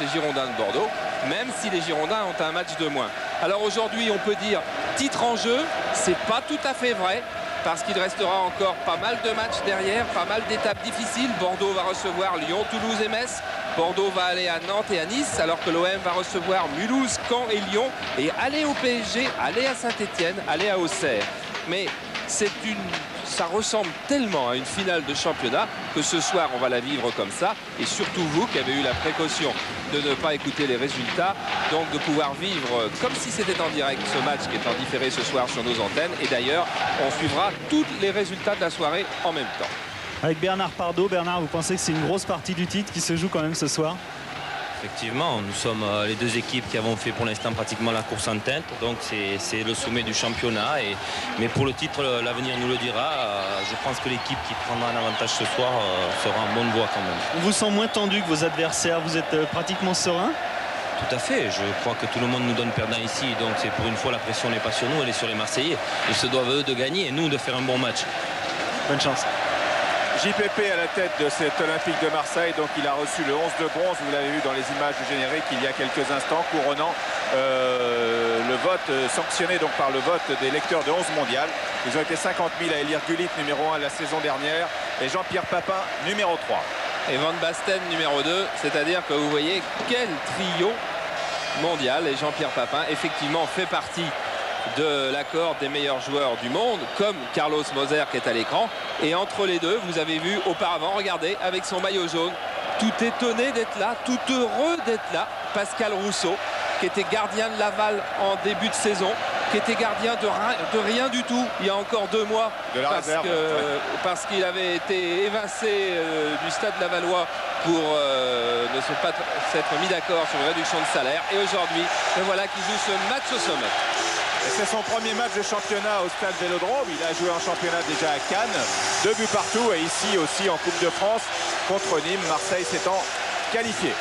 les Girondins de Bordeaux, même si les Girondins ont un match de moins. Alors aujourd'hui, on peut dire titre en jeu, c'est pas tout à fait vrai, parce qu'il restera encore pas mal de matchs derrière, pas mal d'étapes difficiles. Bordeaux va recevoir Lyon, Toulouse et Metz. Bordeaux va aller à Nantes et à Nice, alors que l'OM va recevoir Mulhouse, Caen et Lyon. Et aller au PSG, aller à Saint-Etienne, aller à Auxerre. Mais ça ressemble tellement à une finale de championnat que ce soir on va la vivre comme ça, et surtout vous qui avez eu la précaution de ne pas écouter les résultats, donc de pouvoir vivre comme si c'était en direct ce match qui est en différé ce soir sur nos antennes. Et d'ailleurs on suivra tous les résultats de la soirée en même temps. Avec Bernard Pardo. Bernard, vous pensez que c'est une grosse partie du titre qui se joue quand même ce soir? Effectivement, nous sommes les deux équipes qui avons fait pour l'instant pratiquement la course en tête. Donc c'est le sommet du championnat. Mais pour le titre, l'avenir nous le dira. Je pense que l'équipe qui prendra un avantage ce soir sera en bonne voie quand même. On vous sent moins tendu que vos adversaires. Vous êtes pratiquement serein? Tout à fait. Je crois que tout le monde nous donne perdant ici. Donc c'est pour une fois, la pression n'est pas sur nous, elle est sur les Marseillais. Ils se doivent eux de gagner et nous de faire un bon match. Bonne chance. JPP à la tête de cet Olympique de Marseille, donc il a reçu le 11 de bronze, vous l'avez vu dans les images du générique il y a quelques instants, couronnant le vote, sanctionné donc par le vote des lecteurs de 11 mondial. Ils ont été 50 000 à élire Gullit numéro 1 la saison dernière et Jean-Pierre Papin numéro 3. Et Van Basten numéro 2, c'est-à-dire que vous voyez quel trio mondial, et Jean-Pierre Papin effectivement fait partie de l'accord des meilleurs joueurs du monde, comme Carlos Moser qui est à l'écran. Et entre les deux, vous avez vu auparavant, regardez, avec son maillot jaune, tout étonné d'être là, tout heureux d'être là, Pascal Rousseau, qui était gardien de Laval en début de saison, qui était gardien de rien du tout il y a encore 2 mois, parce qu'il avait été évincé du stade lavallois pour ne pas s'être mis d'accord sur une réduction de salaire. Et aujourd'hui, voilà qui joue ce match au sommet. C'est son premier match de championnat au stade Vélodrome. Il a joué en championnat déjà à Cannes, 2 buts partout, et ici aussi en Coupe de France contre Nîmes, Marseille s'étant qualifié.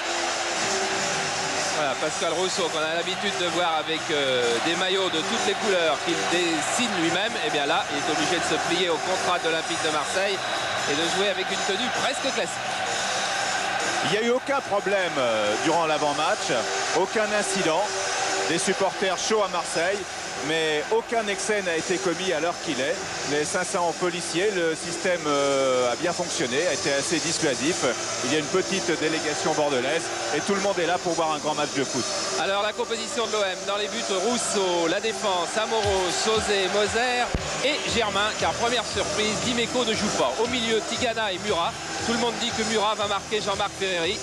Voilà, Pascal Rousseau qu'on a l'habitude de voir avec des maillots de toutes les couleurs qu'il dessine lui-même. Et bien là, il est obligé de se plier au contrat de l'Olympique de Marseille et de jouer avec une tenue presque classique. Il n'y a eu aucun problème durant l'avant-match, aucun incident. Des supporters chauds à Marseille, mais aucun excès n'a été commis à l'heure qu'il est. Les 500 policiers, le système a bien fonctionné, a été assez dissuasif. Il y a une petite délégation bordelaise et tout le monde est là pour voir un grand match de foot. Alors la composition de l'OM, dans les buts, Rousseau, la défense, Amoros, Sauzet, Moser et Germain, car première surprise, Dimeco ne joue pas. Au milieu, Tigana et Murat. Tout le monde dit que Murat va marquer Jean-Marc Ferreri.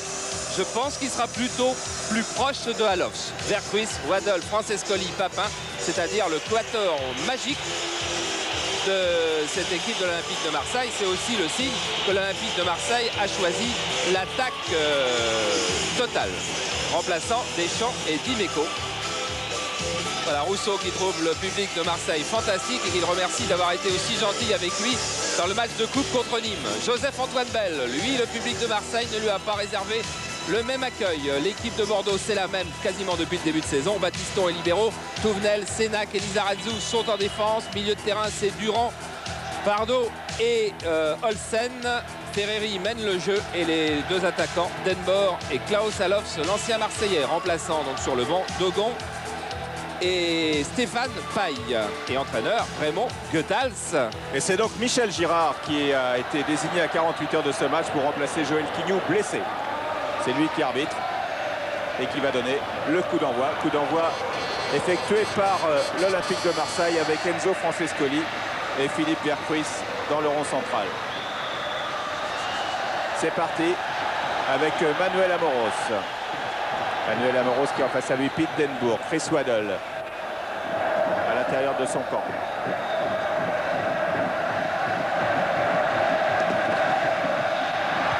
Je pense qu'il sera plutôt plus proche de Alofs. Vercruis, Waddle, Francescoli, Papin, c'est-à-dire le quatuor magique de cette équipe de l'Olympique de Marseille. C'est aussi le signe que l'Olympique de Marseille a choisi l'attaque totale, remplaçant Deschamps et Dimeco. Voilà, Rousseau qui trouve le public de Marseille fantastique et qu'il remercie d'avoir été aussi gentil avec lui dans le match de coupe contre Nîmes. Joseph-Antoine Bell, lui, le public de Marseille ne lui a pas réservé le même accueil. L'équipe de Bordeaux, c'est la même quasiment depuis le début de saison. Baptiston et libéraux, Touvenel, Sénac et Lizarazu sont en défense. Milieu de terrain, c'est Durand, Pardo et Olsen. Ferreri mène le jeu et les deux attaquants, Denbor et Klaus Alofs, l'ancien Marseillais, remplaçant donc sur le banc Dogon et Stéphane Paille, et entraîneur Raymond Goethals. Et c'est donc Michel Girard qui a été désigné à 48 heures de ce match pour remplacer Joël Quignou blessé. C'est lui qui arbitre et qui va donner le coup d'envoi. Coup d'envoi effectué par l'Olympique de Marseille avec Enzo Francescoli et Philippe Vercruis dans le rond central. C'est parti avec Manuel Amoros. Manuel Amoros qui est en face à lui, Pete Denbourg, Chris Waddle à l'intérieur de son camp.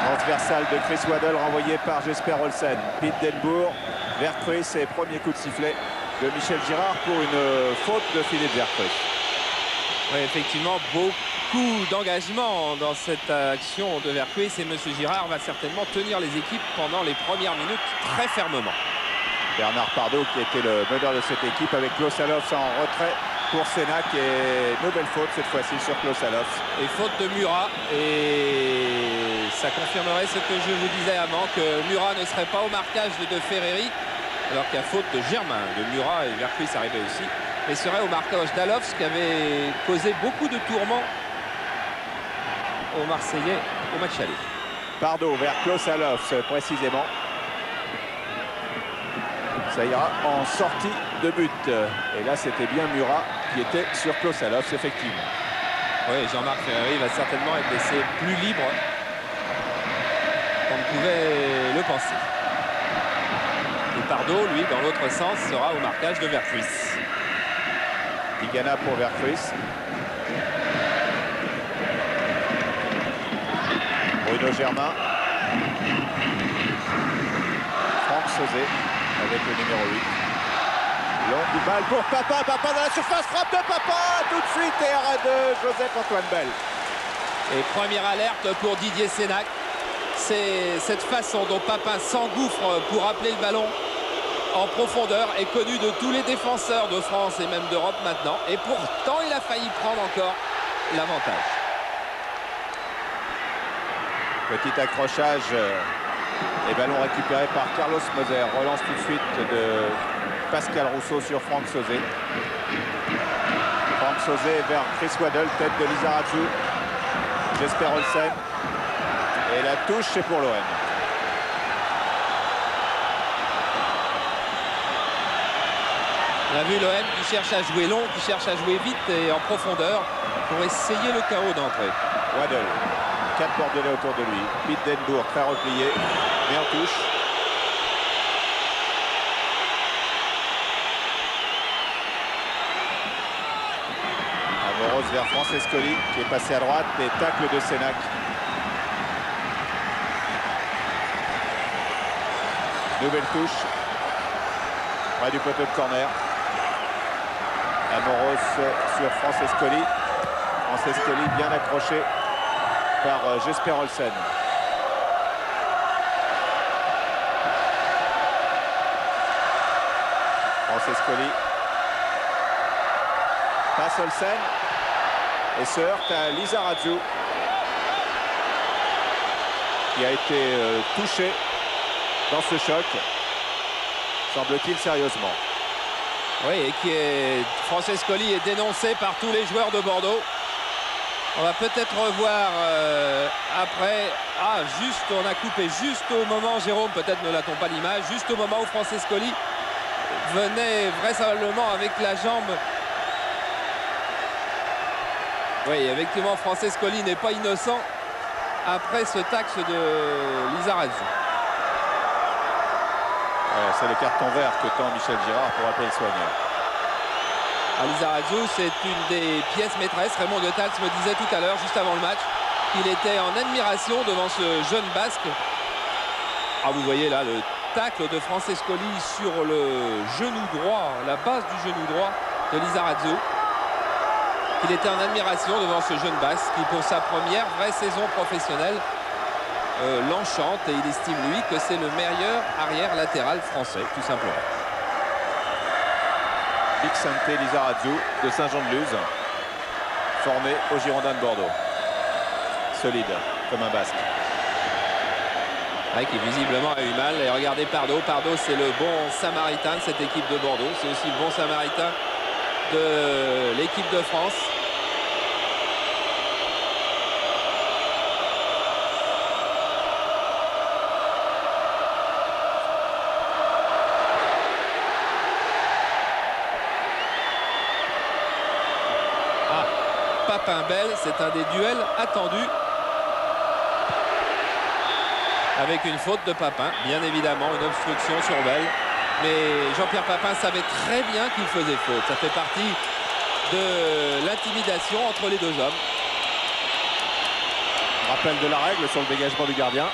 Transversale de Chris Waddle renvoyé par Jesper Olsen. Pete Denbourg, Vercruis et premier coup de sifflet de Michel Girard pour une faute de Philippe Vercruis. Oui, effectivement, beaucoup d'engagement dans cette action de Vercruis et M. Girard va certainement tenir les équipes pendant les premières minutes très fermement. Bernard Pardo qui était le meneur de cette équipe avec Klaus Alofs en retrait pour Sénac et nouvelle faute cette fois-ci sur Klaus Alofs. Et faute de Murat et ça confirmerait ce que je vous disais avant, que Murat ne serait pas au marquage de Ferreri, alors qu'à faute de Germain, de Murat, et Vercruis arrivait aussi, mais serait au marquage d'Alofs, qui avait causé beaucoup de tourments aux Marseillais au match aller. Pardo vers Klaus Alofs précisément. Ça ira en sortie de but. Et là, c'était bien Murat qui était sur Klaus Alofs, effectivement. Oui, Jean-Marc Ferreri va certainement être laissé plus libre qu'on ne pouvait le penser. Et Pardo, lui, dans l'autre sens, sera au marquage de Vercruis. Tigana pour Vercruis. Bruno Germain. Franck Sauzet avec le numéro 8. Longue balle pour Papin. Papin dans la surface. Frappe de Papin tout de suite. Et arrêt de Joseph-Antoine Bell. Et première alerte pour Didier Sénac. C'est cette façon dont Papin s'engouffre pour appeler le ballon en profondeur est connue de tous les défenseurs de France et même d'Europe maintenant. Et pourtant, il a failli prendre encore l'avantage. Petit accrochage et ballon récupéré par Carlos Moser. Relance tout de suite de Pascal Rousseau sur Franck Sauzet. Franck Sauzet vers Chris Waddle, tête de Lizarazu. Jesper Olsen. Et la touche, c'est pour l'OM. On a vu l'OM qui cherche à jouer long, qui cherche à jouer vite et en profondeur pour essayer le chaos d'entrée. Waddle. 4 Bordelais autour de lui. Pete Denbourg, très replié, mais en touche. Amoros vers Francescoli, qui est passé à droite, et tacle de Sénac. Nouvelle touche. Près du poteau de corner. Amoros sur Francescoli. Francescoli bien accroché par Jesper Olsen. Francescoli passe Olsen et se heurte à Lizarazu qui a été touché dans ce choc, semble-t-il sérieusement. Oui, et qui est Francescoli est dénoncé par tous les joueurs de Bordeaux. On va peut-être revoir après. Ah, juste, on a coupé juste au moment, Jérôme, peut-être ne l'a-t-on pas l'image, juste au moment où Francescoli venait vraisemblablement avec la jambe. Oui, effectivement, Francescoli n'est pas innocent après ce taxe de Lizarazu. C'est le carton vert que tend Michel Girard pour appeler le soigneur. Lizarazu, c'est une des pièces maîtresses. Raymond Goethals me disait tout à l'heure, juste avant le match, qu'il était en admiration devant ce jeune Basque. Ah, vous voyez là le tacle de Francescoli sur le genou droit, la base du genou droit de Lizarazu. Il était en admiration devant ce jeune Basque qui, pour sa première vraie saison professionnelle, l'enchante et il estime, lui, que c'est le meilleur arrière latéral français, tout simplement. Bixente Lizarazu de Saint-Jean-de-Luz, formé au Girondins de Bordeaux. Solide, comme un Basque. Ouais, qui visiblement a eu mal. Et regardez Pardo. Pardo, c'est le bon samaritain de cette équipe de Bordeaux. C'est aussi le bon samaritain de l'équipe de France. Papin-Bell, c'est un des duels attendus avec une faute de Papin, bien évidemment une obstruction sur Bell, mais Jean-Pierre Papin savait très bien qu'il faisait faute. Ça fait partie de l'intimidation entre les deux hommes. Rappel de la règle sur le dégagement du gardien.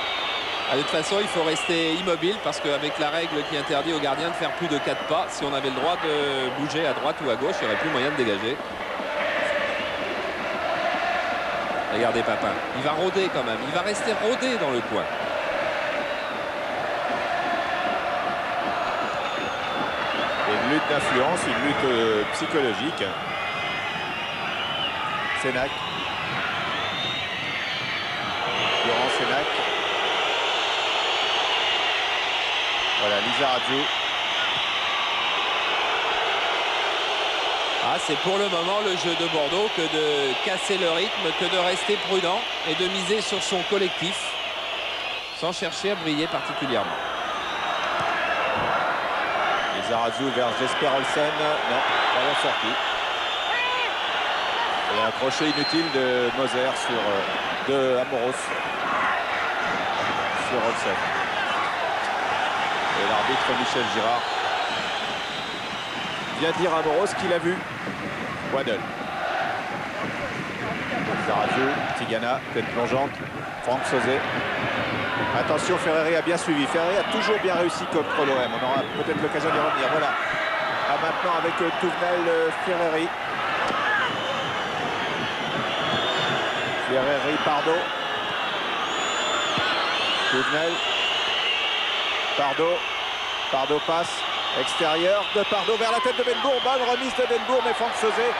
De toute façon, il faut rester immobile parce qu'avec la règle qui interdit aux gardiens de faire plus de 4 pas, si on avait le droit de bouger à droite ou à gauche, il n'y aurait plus moyen de dégager. Regardez Papin, il va rôder quand même, il va rester rôder dans le coin. Et une lutte d'influence, une lutte psychologique. Sénac. Durant Sénac. Voilà, Lizarazu. Ah, c'est pour le moment le jeu de Bordeaux que de casser le rythme, que de rester prudent et de miser sur son collectif sans chercher à briller particulièrement. Lizarazu vers Jesper Olsen. Non, ballon sorti. Et un crochet inutile de Moser de Amoros sur Olsen. Et l'arbitre Michel Girard vient dire à Amoros qu'il a vu Waddle. Lizarazu, Tigana, tête plongeante, Franck Sauzet. Attention, Ferreri a bien suivi. Ferreri a toujours bien réussi contre l'OM. On aura peut-être l'occasion d'y revenir. Voilà. Maintenant avec Touvenel, Ferreri. Ferreri, Pardo. Touvenel. Pardo. Pardo passe. Extérieur de Pardo vers la tête de Benbourg. Bonne remise de Benbourg, mais Franck Sauzet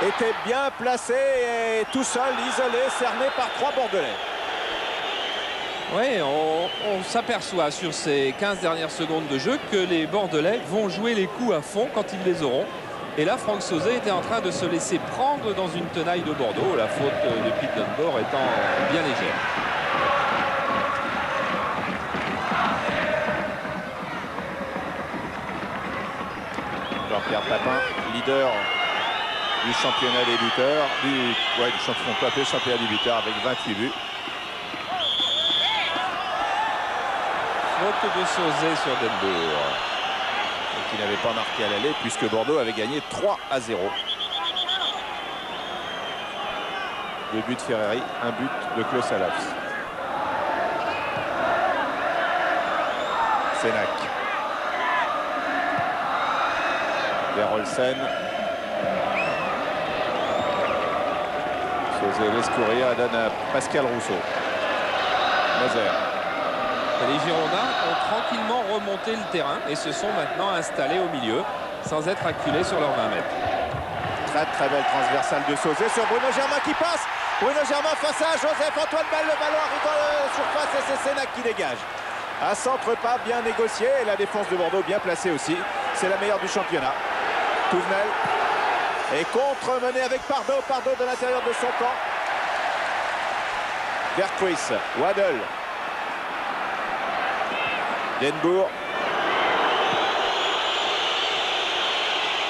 était bien placé et tout seul, isolé, cerné par 3 Bordelais. Oui, on s'aperçoit sur ces 15 dernières secondes de jeu que les Bordelais vont jouer les coups à fond quand ils les auront. Et là, Franck Sauzet était en train de se laisser prendre dans une tenaille de Bordeaux, la faute de Pete Dunbar étant bien légère. Jean-Pierre Papin, leader du championnat des buteurs, du championnat des buteurs avec 28 buts. Faute de Sauzet sur Denbourg. Qui n'avait pas marqué à l'aller puisque Bordeaux avait gagné 3-0. 2 buts de Ferreri, 1 but de Klaus Allofs. Sénac. Vers Olsen. Sauzet laisse courir, donne à Pascal Rousseau. Moser. Les Girondins ont tranquillement remonté le terrain et se sont maintenant installés au milieu sans être acculés sur leurs 20 mètres. Très belle transversale de Sauzet sur Bruno Germain qui passe. Bruno Germain face à Joseph-Antoine Bell. Le ballon arrive dans la surface et c'est Sénac qui dégage. Un centre pas bien négocié et la défense de Bordeaux bien placée aussi. C'est la meilleure du championnat. Touvenel est contre-mené avec Pardo. Pardo de l'intérieur de son camp. Vercruis, Waddle. Denbourg.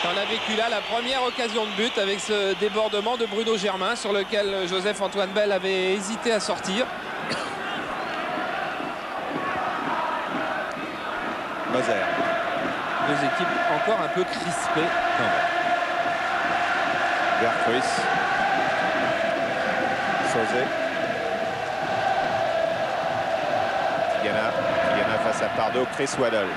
On a vécu là la première occasion de but avec ce débordement de Bruno Germain sur lequel Joseph-Antoine Bell avait hésité à sortir. Moser. Deux équipes encore un peu crispées quand même. Vercruis. Sauzet. Tigana face à Pardo, Chris Waddle.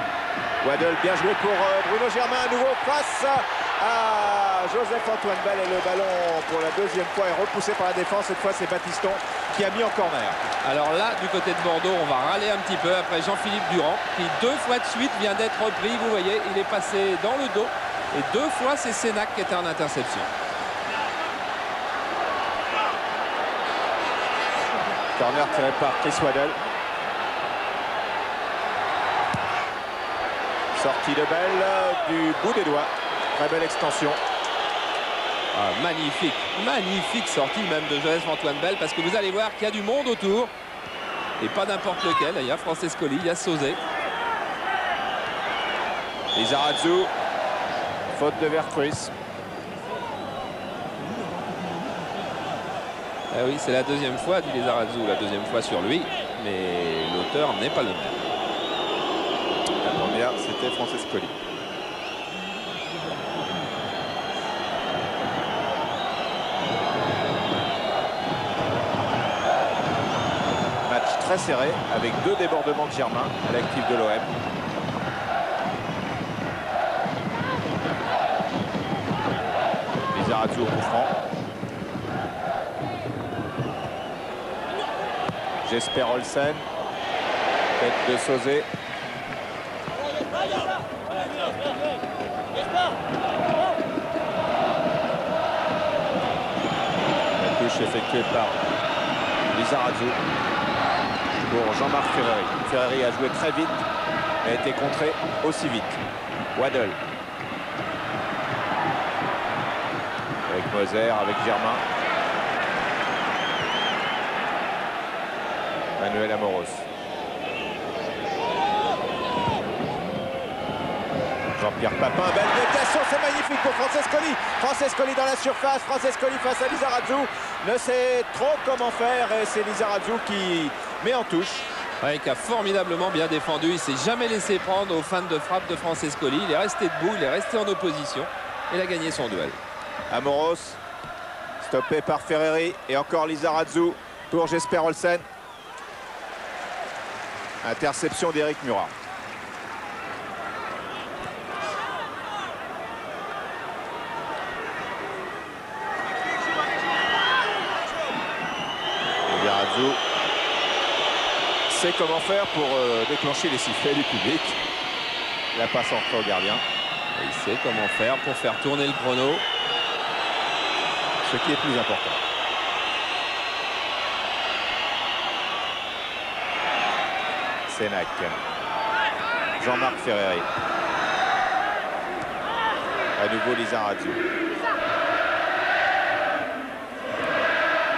Waddle bien joué pour Bruno Germain à nouveau face à Joseph-Antoine Bell et le ballon pour la deuxième fois est repoussé par la défense. Cette fois c'est Baptiston qui a mis en corner. Alors là du côté de Bordeaux on va râler un petit peu après Jean-Philippe Durand qui 2 fois de suite vient d'être repris. Vous voyez il est passé dans le dos et 2 fois c'est Sénac qui était en interception. Corner tiré par Chris Waddle. Sortie de Bell du bout des doigts. Très belle extension. Ah, magnifique sortie même de Joseph-Antoine Bell parce que vous allez voir qu'il y a du monde autour. Et pas n'importe lequel. Il y a Francescoli, il y a Sauzet. Lizarazu. Faute de Vercruis. Ah oui, c'est la deuxième fois, dit Lizarazu, la deuxième fois sur lui. Mais l'auteur n'est pas le même. La première, c'était Francescoli. Match très serré, avec 2 débordements de Germain à l'actif de l'OM. Lizarazu au coup franc. Jesper Olsen. Tête de Sauzet. La touche effectuée par Lizarazu pour Jean-Marc Ferreri. Ferreri a joué très vite a été contré aussi vite. Waddle. Avec Moser, avec Germain. Manuel Amoros. Jean-Pierre Papin, belle déviation, c'est magnifique pour Francescoli. Francescoli dans la surface, Francescoli face à Lizarazu. Ne sait trop comment faire et c'est Lizarazu qui met en touche. Ouais, qui a formidablement bien défendu. Il ne s'est jamais laissé prendre aux feintes de frappe de Francescoli. Il est resté debout, il est resté en opposition. Et il a gagné son duel. Amoros, stoppé par Ferreri. Et encore Lizarazu pour Jesper Olsen. Interception d'Éric Murat. Lizarazu sait comment faire pour déclencher les sifflets du public. La passe entre au gardien. Et il sait comment faire pour faire tourner le chrono. Ce qui est plus important. Sénac. Jean-Marc Ferreri. À nouveau Lizarazu.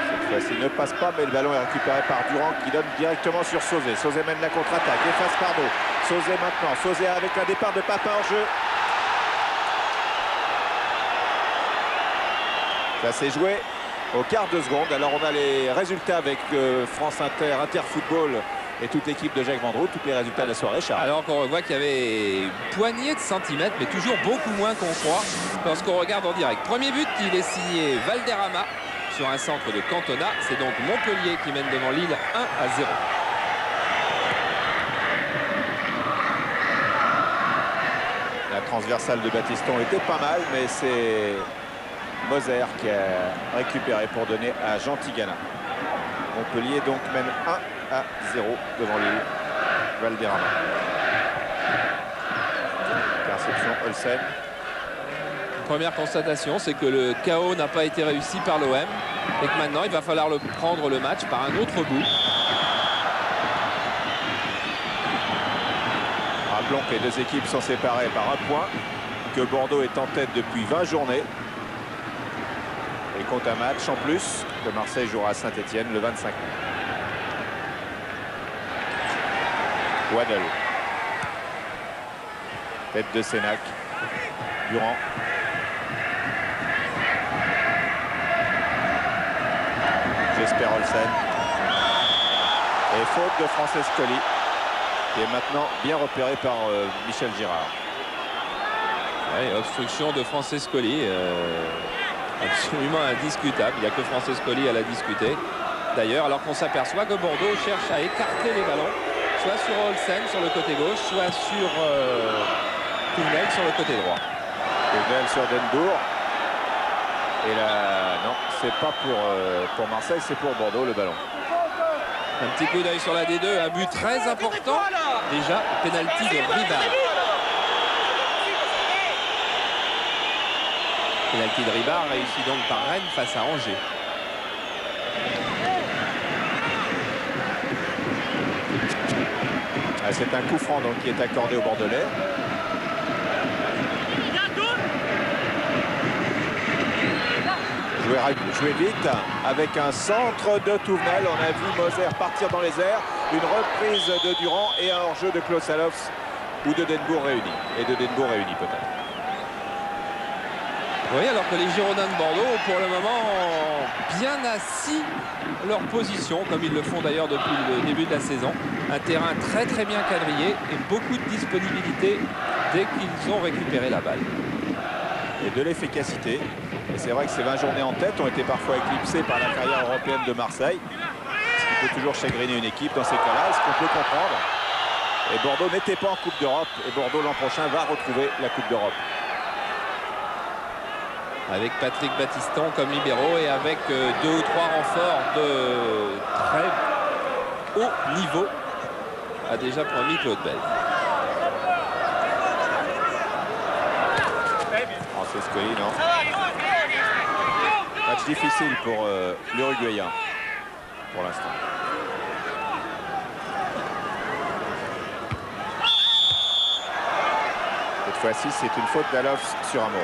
Cette fois-ci ne passe pas, mais le ballon est récupéré par Durand qui donne directement sur Sauzé. Sauzé mène la contre-attaque. Efface Pardo. Sauzé maintenant. Sauzé avec un départ de Papin en jeu. Ça s'est joué au quart de seconde. Alors on a les résultats avec France Inter, Interfootball et toute l'équipe de Jacques Vendroux. Tous les résultats de la soirée, Charles. Alors qu'on voit qu'il y avait une poignée de centimètres, mais toujours beaucoup moins qu'on croit lorsqu'on regarde en direct. Premier but, il est signé Valderrama sur un centre de Cantona. C'est donc Montpellier qui mène devant Lille 1-0. La transversale de Battiston était pas mal, mais c'est Moser qui a récupéré pour donner à Jean Tigana. Montpellier donc mène 1-0 devant Lille. Valderrama. Interception Olsen. Première constatation, c'est que le chaos n'a pas été réussi par l'OM et que maintenant il va falloir prendre le match par un autre bout. Rappelons que les deux équipes sont séparées par un point, que Bordeaux est en tête depuis 20 journées. Et compte un match en plus, que Marseille jouera à Saint-Etienne le 25 mai. Waddle. Tête de Sénac. Durand. Jesper Olsen. Et faute de Francescoli, qui est maintenant bien repéré par Michel Girard. Ouais, obstruction de Francescoli, absolument indiscutable. Il n'y a que Francescoli à la discuter. D'ailleurs, alors qu'on s'aperçoit que Bordeaux cherche à écarter les ballons, soit sur Olsen sur le côté gauche, soit sur Tournel sur le côté droit. Tournel sur Denbourg. Et là, non, c'est pas pour Marseille, c'est pour Bordeaux le ballon. Un petit coup d'œil sur la D2, un but très important. Déjà, pénalty de Ribard. Pénalty de Ribard réussi donc par Rennes face à Angers. Ah, c'est un coup franc donc, qui est accordé au Bordelais. Jouer vite avec un centre de Touvenel. On a vu Moser partir dans les airs. Une reprise de Durand et un hors-jeu de Klaus Allofs ou de Denbourg réunis. Et de Denbourg réunis peut-être. Oui, alors que les Girondins de Bordeaux ont pour le moment bien assis leur position, comme ils le font d'ailleurs depuis le début de la saison. Un terrain très très bien quadrillé et beaucoup de disponibilité dès qu'ils ont récupéré la balle. Et de l'efficacité. Et c'est vrai que ces 20 journées en tête ont été parfois éclipsées par la carrière européenne de Marseille. Ce qui peut toujours chagriner une équipe dans ces cas-là, ce qu'on peut comprendre. Et Bordeaux n'était pas en Coupe d'Europe. Et Bordeaux l'an prochain va retrouver la Coupe d'Europe. Avec Patrick Battiston comme libéraux et avec 2 ou 3 renforts de très haut niveau, a déjà promis Claude Bell. Francescoli, non. Match difficile pour l'Uruguayen pour l'instant. Cette fois-ci, c'est une faute d'Alofs sur Amoros.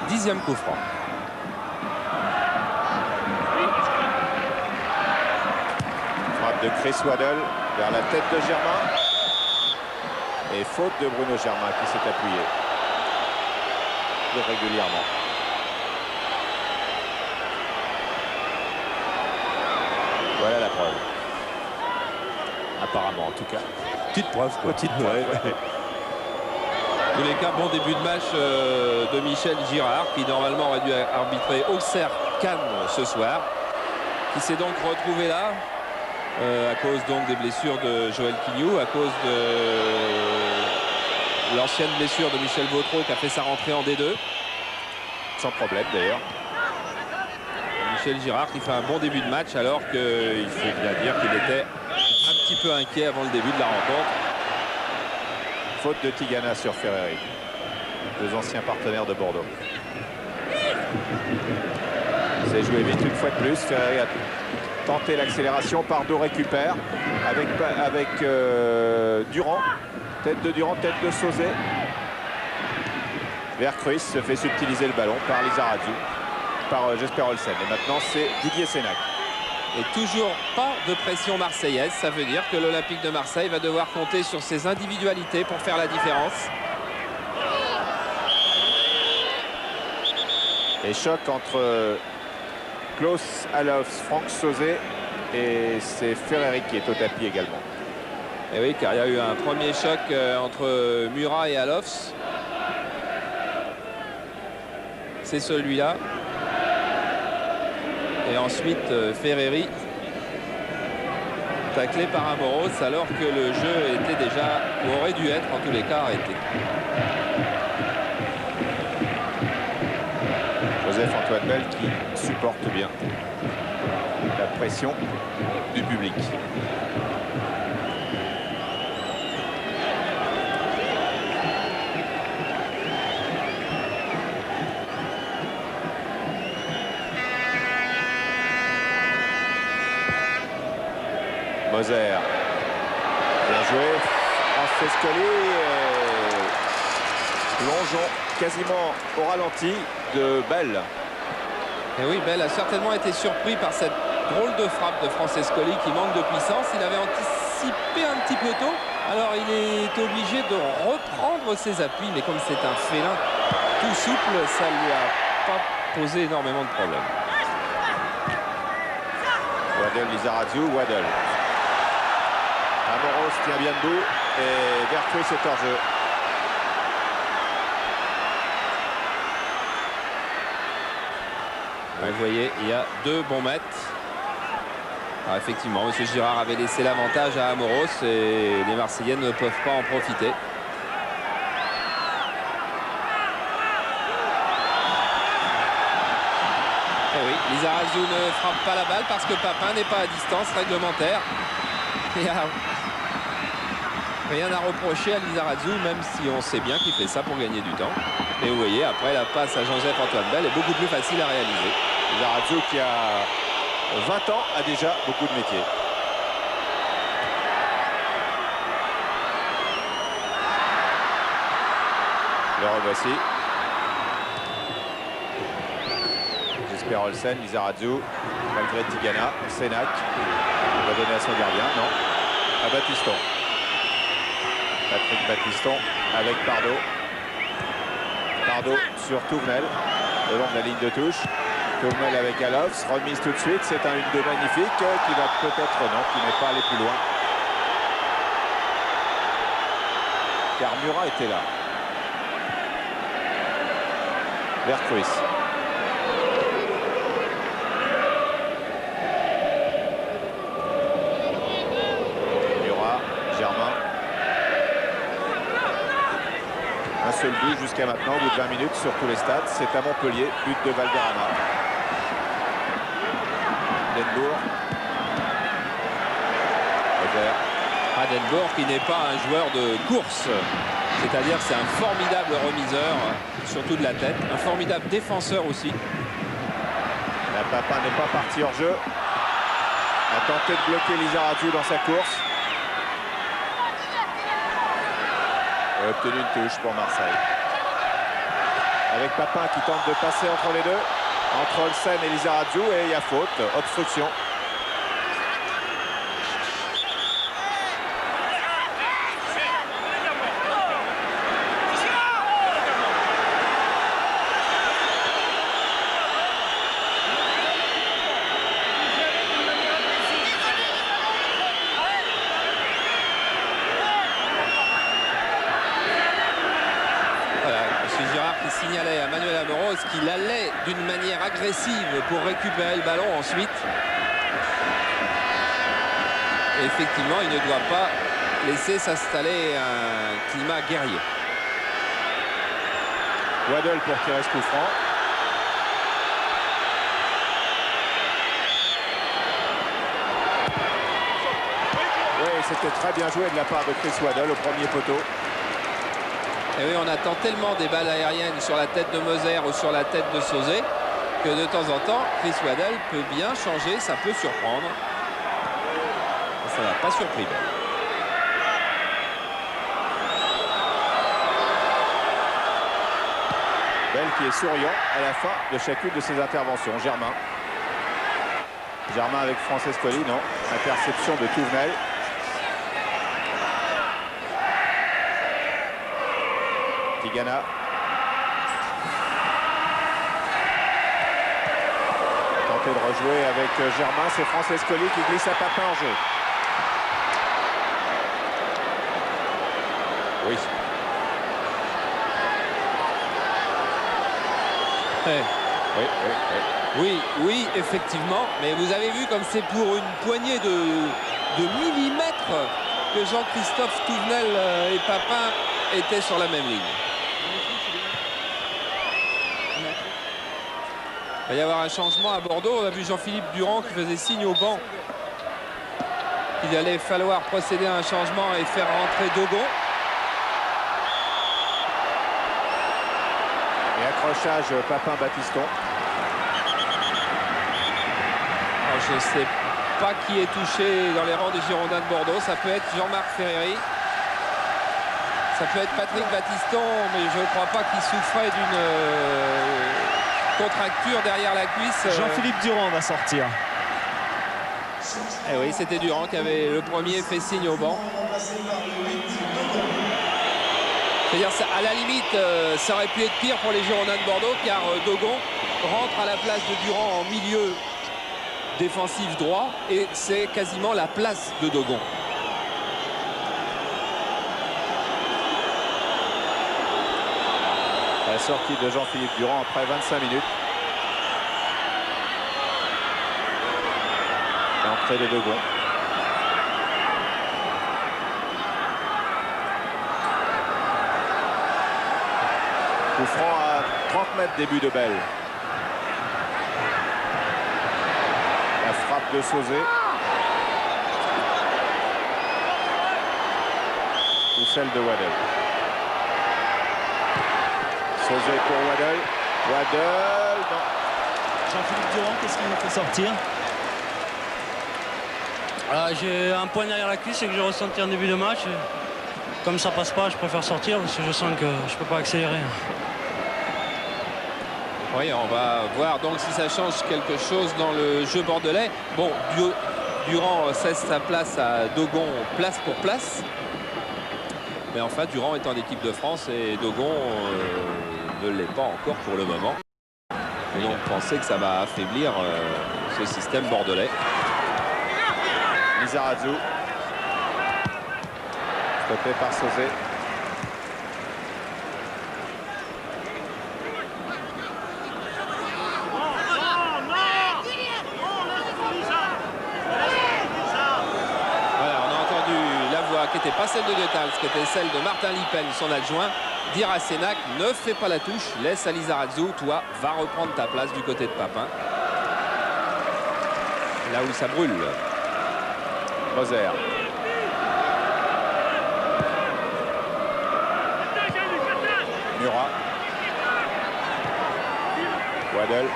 Dixième coup franc. Frappe de Chris Waddle vers la tête de Germain. Et faute de Bruno Germain qui s'est appuyé régulièrement. Voilà la preuve. Apparemment, en tout cas. Petite preuve, quoi. Petite preuve. Ouais. En tous les cas, bon début de match de Michel Girard, qui normalement aurait dû arbitrer Auxerre-Cannes ce soir, qui s'est donc retrouvé là à cause donc des blessures de Joël Quignou, à cause de l'ancienne blessure de Michel Vautreau qui a fait sa rentrée en D2. Sans problème d'ailleurs. Michel Girard qui fait un bon début de match alors qu'il faut bien dire qu'il était un petit peu inquiet avant le début de la rencontre. Faute de Tigana sur Ferreri, deux anciens partenaires de Bordeaux. C'est joué vite une fois de plus. Ferreri a tenté l'accélération. Pardo récupère avec Durand. Tête de Durand, tête de Sauzet. Vercruis se fait subtiliser le ballon par Lizarazu, par Jesper Olsen. Et maintenant, c'est Didier Sénac. Et toujours pas de pression marseillaise. Ça veut dire que l'Olympique de Marseille va devoir compter sur ses individualités pour faire la différence. Et choc entre Klaus Alofs, Franck Sauzet, et c'est Ferreri qui est au tapis également. Et oui, car il y a eu un premier choc entre Murat et Alofs. C'est celui-là. Et ensuite Ferreri taclé par Amoros alors que le jeu était déjà, ou aurait dû être en tous les cas, arrêté. Joseph-Antoine Bell qui supporte bien la pression du public. Moser, bien joué, Francescoli, plongeon quasiment au ralenti de Bell. Et oui, Bell a certainement été surpris par cette drôle de frappe de Francescoli qui manque de puissance. Il avait anticipé un petit peu tôt, alors il est obligé de reprendre ses appuis, mais comme c'est un félin tout souple, ça ne lui a pas posé énormément de problèmes. Waddle, Lizarazu, Waddle. Amoros tient bien debout et Vercruis est hors jeu. Vous voyez, il y a deux bons mètres. Alors effectivement, M. Girard avait laissé l'avantage à Amoros et les Marseillais ne peuvent pas en profiter. Et oui, Lizarazu ne frappe pas la balle parce que Papin n'est pas à distance réglementaire. Il n'y a rien à reprocher à Lizarazu, même si on sait bien qu'il fait ça pour gagner du temps. Et vous voyez, après la passe à Joseph-Antoine Bell est beaucoup plus facile à réaliser. Lizarazu qui a 20 ans a déjà beaucoup de métier. Le revoici. Jesper Olsen, Lizarazu, malgré Tigana, Sénac va donner à son gardien, non, à Battiston. Patrick Battiston avec Pardo. Pardo sur Touvenel, le long de la ligne de touche. Touvenel avec Alofs, remise tout de suite, c'est un 1-2 magnifique qui va peut-être, non, qui n'est pas allé plus loin. Car Murat était là. Vercruis. Murat, Germain. Un seul but jusqu'à maintenant, au bout de 20 minutes sur tous les stades. C'est à Montpellier, but de Valderrama. Denbourg. Adenbourg qui n'est pas un joueur de course. C'est-à-dire c'est un formidable remiseur, surtout de la tête. Un formidable défenseur aussi. La Papin n'est pas parti hors jeu. A tenté de bloquer Lizarazu dans sa course. Et obtenu une touche pour Marseille. Avec Papin qui tente de passer entre les deux. Entre Olsen et Lizarazu. Et il y a faute, obstruction. Signalait à Manuel Amoros qu'il allait d'une manière agressive pour récupérer le ballon ensuite. Et effectivement, il ne doit pas laisser s'installer un climat guerrier. Waddle pour tirer ce coup franc. Oui, c'était très bien joué de la part de Chris Waddle au premier poteau. Et oui, on attend tellement des balles aériennes sur la tête de Moser ou sur la tête de Sauzet que de temps en temps, Chris Waddle peut bien changer, ça peut surprendre. Ça n'a pas surpris. Bell qui est souriant à la fin de chacune de ses interventions. Germain. Germain avec Francescoli, non. Interception de Touvenel. Tigana. Tenter de rejouer avec Germain, c'est Francescoli qui glisse à Papin en jeu. Oui. Oui, effectivement. Mais vous avez vu comme c'est pour une poignée de millimètres que Jean-Christophe Touvenel et Papin étaient sur la même ligne. Il va y avoir un changement à Bordeaux. On a vu Jean-Philippe Durand qui faisait signe au banc qu'il allait falloir procéder à un changement et faire rentrer Dogon. Et accrochage Papin-Battiston. Je ne sais pas qui est touché dans les rangs des Girondins de Bordeaux. Ça peut être Jean-Marc Ferreri. Ça peut être Patrick Battiston, mais je ne crois pas qu'il souffrait d'une contracture derrière la cuisse. Jean-Philippe Durand va sortir. Eh oui, c'était Durand qui avait le premier fait signe au banc. C'est-à-dire, à la limite, ça aurait pu être pire pour les Girondins de Bordeaux, car Dogon rentre à la place de Durand en milieu défensif droit, et c'est quasiment la place de Dogon. La sortie de Jean-Philippe Durand après 25 minutes. L'entrée de Dogon. Coup franc à 30 mètres, début de Bell. La frappe de Sauzet. Ou celle de Waddle. Sauzet pour Waddle. Waddle, non. Jean-Philippe Durand, qu'est-ce qu'il nous fait sortir? J'ai un point derrière la cuisse et que j'ai ressenti en début de match. Comme ça passe pas, je préfère sortir parce que je sens que je peux pas accélérer. Oui, on va voir donc si ça change quelque chose dans le jeu bordelais. Bon, Durand cesse sa place à Dogon, place pour place. Mais enfin, Durand est en équipe de France et Dogon ne l'est pas encore pour le moment. Et donc, pensez que ça va affaiblir ce système bordelais. Lizarazu. Stoppé par Sauzet. Voilà, on a entendu la voix qui n'était pas celle de De Tals, qui était celle de Martin Lippen, son adjoint, dire à Sénac, ne fais pas la touche, laisse à Lizarazu, toi, va reprendre ta place du côté de Papin. Là où ça brûle. Moser. Murat. Waddle.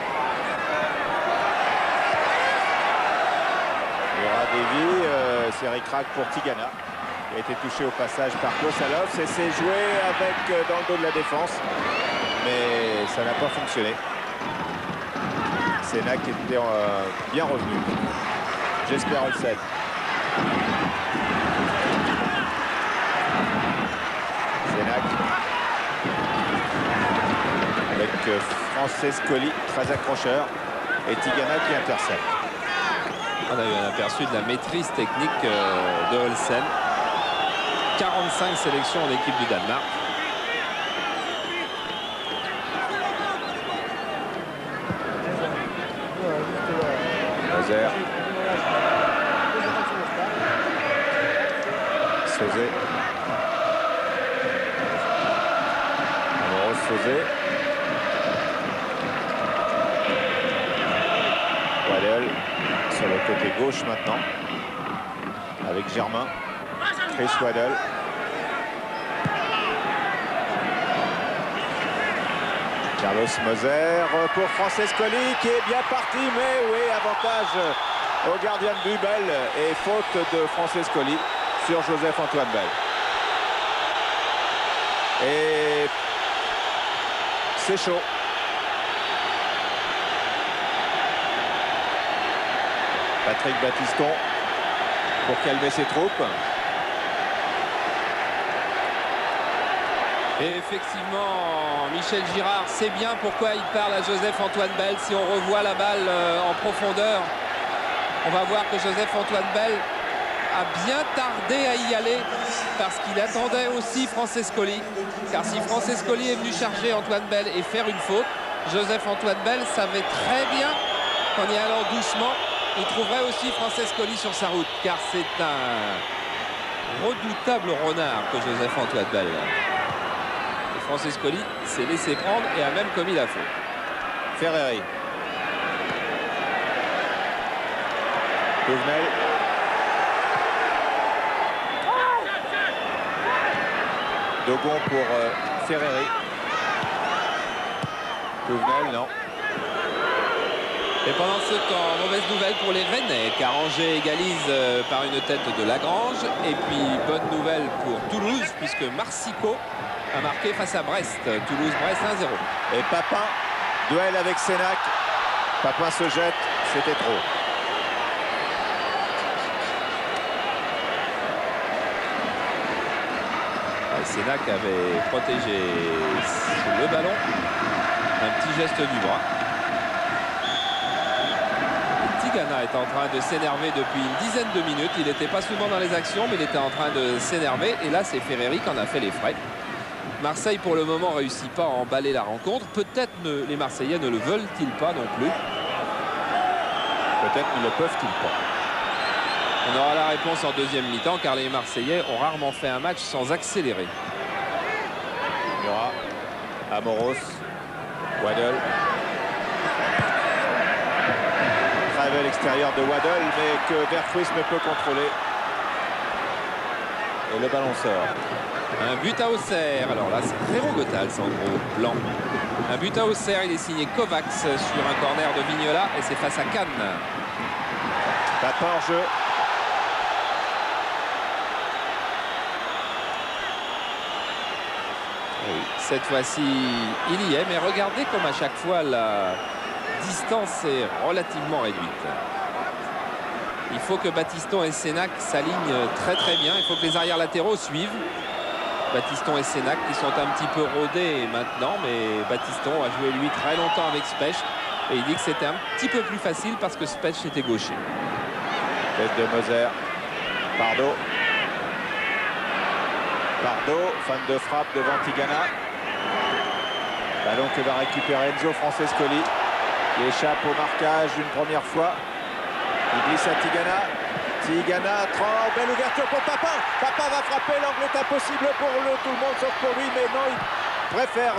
Murat dévie, c'est ric-rac pour Tigana. Il a été touché au passage par Klosalov. C'est joué avec dans le dos de la défense. Mais ça n'a pas fonctionné. Sénac était bien revenu. Jesper Olsen. Sénac. Avec Francescoli, très accrocheur. Et Tigana qui intercepte. On a eu un aperçu de la maîtrise technique de Olsen. 45 sélections en équipe du Danemark. Moser. Sauzet. Amoros Sauzet. Waddell sur le côté gauche maintenant. Avec Germain. Chris Waddell. Carlos Moser pour Francescoli qui est bien parti, mais oui, avantage au gardien de but, Bell, et faute de Francescoli sur Joseph-Antoine Bell. Et c'est chaud. Patrick Battiston pour calmer ses troupes. Et effectivement, Michel Girard sait bien pourquoi il parle à Joseph-Antoine Bell. Si on revoit la balle en profondeur, on va voir que Joseph-Antoine Bell a bien tardé à y aller parce qu'il attendait aussi Francescoli. Car si Francescoli est venu charger Antoine Bell et faire une faute, Joseph-Antoine Bell savait très bien qu'en y allant doucement, il trouverait aussi Francescoli sur sa route. Car c'est un redoutable renard que Joseph-Antoine Bell. Francescoli s'est laissé prendre et a même commis la faute. Ferreri. Touvenel. Dogon pour Ferreri. Touvenel, non. Et pendant ce temps, mauvaise nouvelle pour les Rennais, car Angers égalise par une tête de Lagrange. Et puis bonne nouvelle pour Toulouse, puisque Marsico a marqué face à Brest. Toulouse-Brest 1-0. Et Papin, duel avec Sénac. Papin se jette, c'était trop. Sénac avait protégé le ballon. Un petit geste du bras. Tigana est en train de s'énerver depuis une dizaine de minutes. Il n'était pas souvent dans les actions, mais il était en train de s'énerver. Et là, c'est Ferreri qui en a fait les frais. Marseille, pour le moment, réussit pas à emballer la rencontre. Peut-être les Marseillais ne le veulent-ils pas non plus. Peut-être ne le peuvent-ils pas. On aura la réponse en deuxième mi-temps, car les Marseillais ont rarement fait un match sans accélérer. Murat, Amoros, Waddell. Travail à l'extérieur de Waddell, mais que Vercruis ne peut contrôler. Et le ballon sort. Un but à Auxerre. Alors là, c'est Réro Gothals en gros blanc. Un but à Auxerre. Il est signé Kovacs sur un corner de Vignola et c'est face à Cannes. Papin en jeu. Oui, cette fois-ci, il y est. Mais regardez comme à chaque fois, la distance est relativement réduite. Il faut que Battiston et Sénac s'alignent très très bien. Il faut que les arrières latéraux suivent. Battiston et Sénac qui sont un petit peu rodés maintenant, mais Battiston a joué lui très longtemps avec Specht et il dit que c'était un petit peu plus facile parce que Specht était gaucher. Tête de Moser. Pardo. Pardo, fan de frappe devant Tigana. Ballon que va récupérer Enzo Francescoli qui échappe au marquage une première fois. Il glisse à Tigana. Tigana, belle ouverture pour Papin. Papin va frapper, l'angle est impossible pour tout le monde sauf pour lui, mais non, il préfère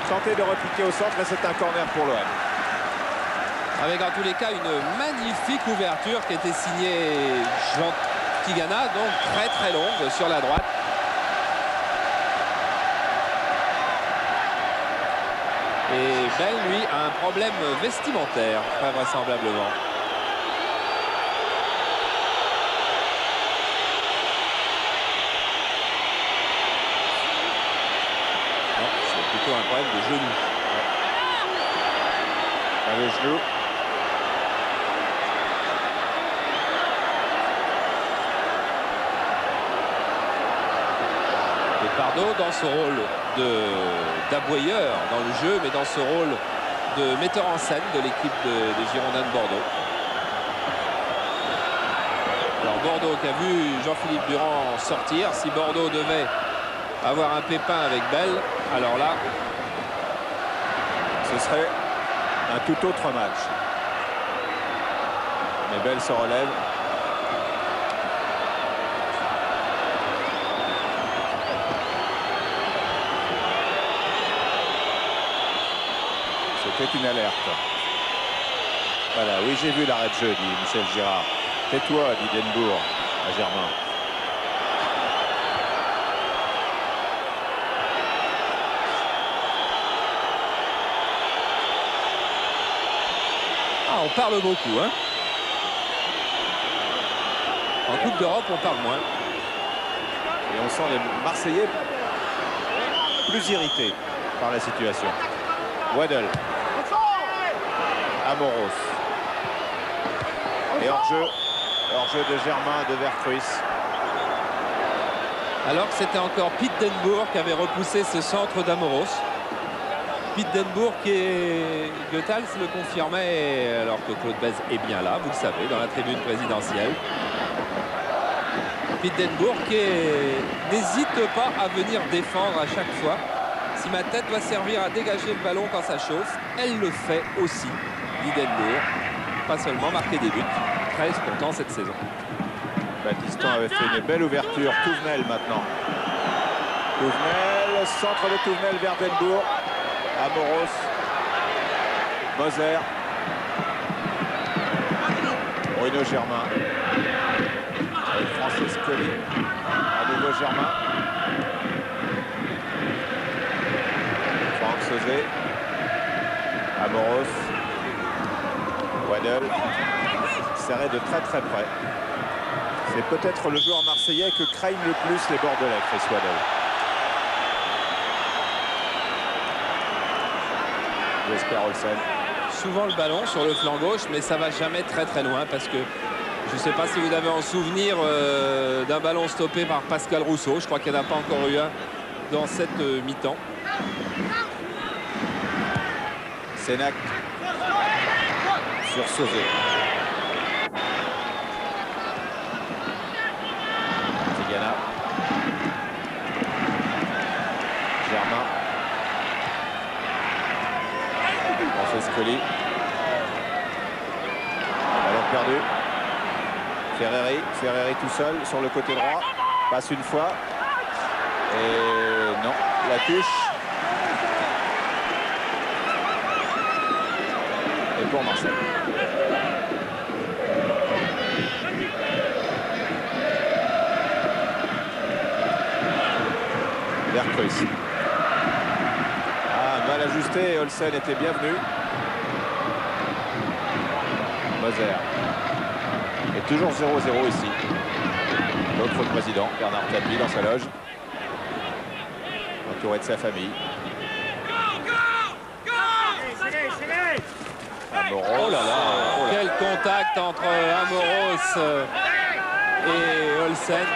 tenter de repiquer au centre et c'est un corner pour l'OM. Avec en tous les cas une magnifique ouverture qui était signée Jean Tigana, donc très très longue sur la droite. Et Bell, lui, a un problème vestimentaire, très vraisemblablement. problème de genou. Le genou. Et Pardo dans ce rôle d'aboyeur dans le jeu, mais dans ce rôle de metteur en scène de l'équipe des Girondins de Bordeaux. Alors Bordeaux qui a vu Jean-Philippe Durand sortir. Si Bordeaux devait avoir un pépin avec Bell, alors là, Ce serait un tout autre match. Mais Bell se relève. C'était une alerte. Voilà, oui, j'ai vu l'arrêt de jeu, dit Michel Girard. Tais-toi, dit Denbourg à Germain. ah, on parle beaucoup, hein. En Coupe d'Europe, on parle moins. Et on sent les Marseillais plus irrités par la situation. Waddle. Amoros. Et hors-jeu de Germain de Vercruis. Alors que c'était encore Pete Denbourg qui avait repoussé ce centre d'Amoros. Pete Denbourg qui est... Goethals le confirmait alors que Claude Bèze est bien là, vous le savez, dans la tribune présidentielle. Pete Denbourg qui n'hésite pas à venir défendre à chaque fois. Si ma tête doit servir à dégager le ballon quand ça chauffe, elle le fait aussi, dit Denbourg. Pas seulement marquer des buts, 13 pourtant cette saison. Battiston avait fait une belle ouverture. Touvenel maintenant. Touvenel, centre de Touvenel vers Denbourg. Amoros. Moser. Bruno Germain. Avec Francis Colli. À nouveau Germain. Franck Sauzet. Amoros. Waddle. Serré de très très près. C'est peut-être le joueur marseillais que craignent le plus les Bordelais, Chris Waddle. Jesper Olsen. Souvent le ballon sur le flanc gauche, mais ça va jamais très très loin parce que je ne sais pas si vous avez en souvenir d'un ballon stoppé par Pascal Rousseau. Je crois qu'il n'y en a pas encore eu un dans cette mi-temps. Sénac sur Sauzet. Tigana. Germain. Francescoli. Ballon perdu. Ferreri tout seul sur le côté droit. Passe une fois. Et non, la touche. Et pour Marseille. Vercruis. Ah, mal ajusté et Olsen était bienvenu. Moser. Et toujours 0-0 ici. L'autre président, Bernard Tapie, dans sa loge. Entouré de sa famille. Amoros. Oh là là, quel contact entre Amoros et Olsen.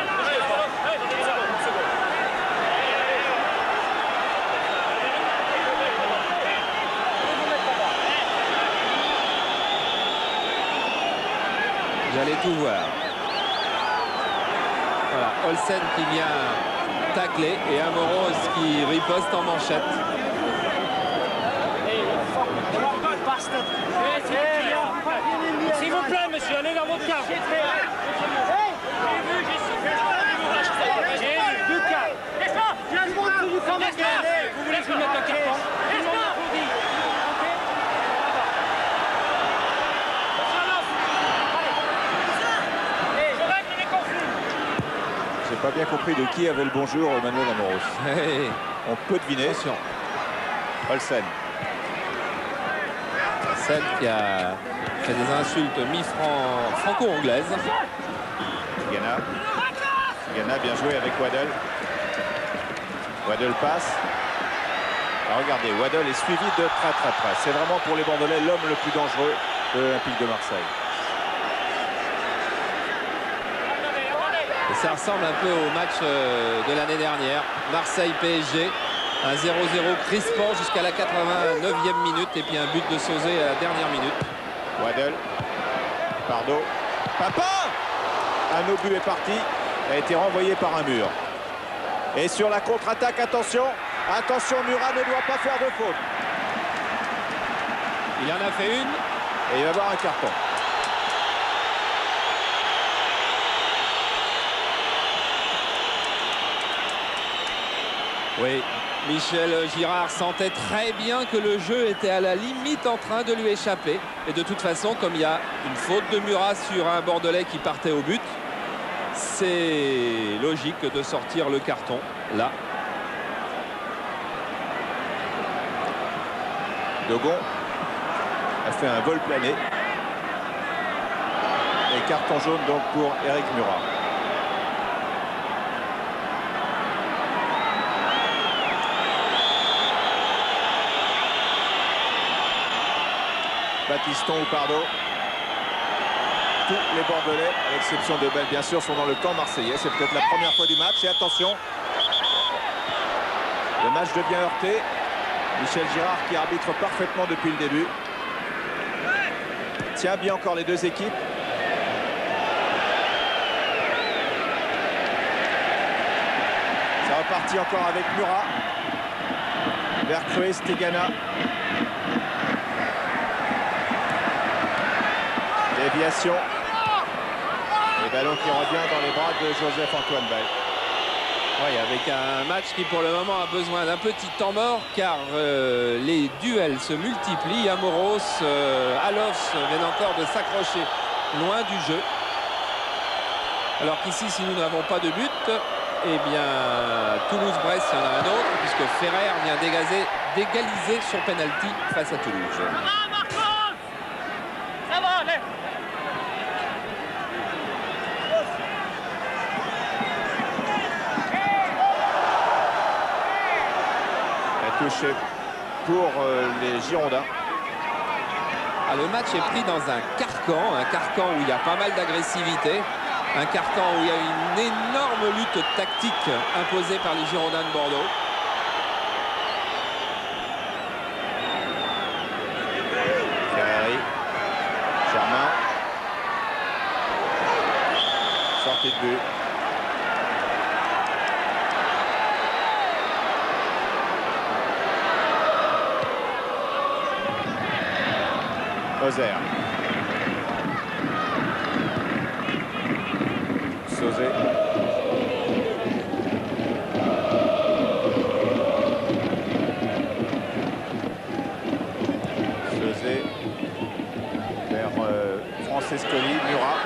J'allais tout voir. Voilà, Olsen qui vient tacler et Amoros qui riposte en manchette. S'il vous plaît, monsieur, allez dans votre cave. J'ai vu. Laisse-moi. Vous voulez que je vous mette un carton? J'ai pas bien compris de qui avait le bonjour Manuel Amoros. Hey. On peut deviner. Attention. Olsen. Olsen qui a fait des insultes franco-anglaises. Tigana. Tigana bien joué avec Waddle. Waddle passe. Alors, regardez, Waddle est suivi de très très près. C'est vraiment pour les Bordelais l'homme le plus dangereux de l'Olympique de Marseille. Et ça ressemble un peu au match de l'année dernière. Marseille-PSG. Un 0-0 crispant jusqu'à la 89e minute. Et puis un but de Sauzé à la dernière minute. Waddle. Pardo. Papa! Un obus est parti. A été renvoyé par un mur. Et sur la contre-attaque, attention. Attention, Murat ne doit pas faire de faute. Il en a fait une. Et il va avoir un carton. Oui, Michel Girard sentait très bien que le jeu était à la limite en train de lui échapper. Et de toute façon, comme il y a une faute de Murat sur un Bordelais qui partait au but, c'est logique de sortir le carton là. Dogon a fait un vol plané. Et carton jaune donc pour Eric Murat. Baptiston ou Pardo. Tous les Bordelais, à l'exception de Bell bien sûr, sont dans le camp marseillais. C'est peut-être la première fois du match. Et attention, le match devient heurté. Michel Girard qui arbitre parfaitement depuis le début. Tient bien encore les deux équipes. Ça repartit encore avec Murat. Vers Crues, Tigana. Déviation. Et ballon qui revient dans les bras de Joseph-Antoine Bell. Oui, avec un match qui pour le moment a besoin d'un petit temps mort car les duels se multiplient. Amoros, Alofs viennent encore de s'accrocher loin du jeu. Alors qu'ici, si nous n'avons pas de but, eh bien Toulouse-Brest, il y en a un autre puisque Ferrer vient d'égaliser sur penalty face à Toulouse. Ça va, Marcos! Ça va, allez! Touché pour les Girondins. Ah, le match est pris dans un carcan où il y a pas mal d'agressivité, un carcan où il y a une énorme lutte tactique imposée par les Girondins de Bordeaux. Ferreri, Germain, sortie de but. Moser. Sauzé. Sauzé. Vers Francescoli, Murat.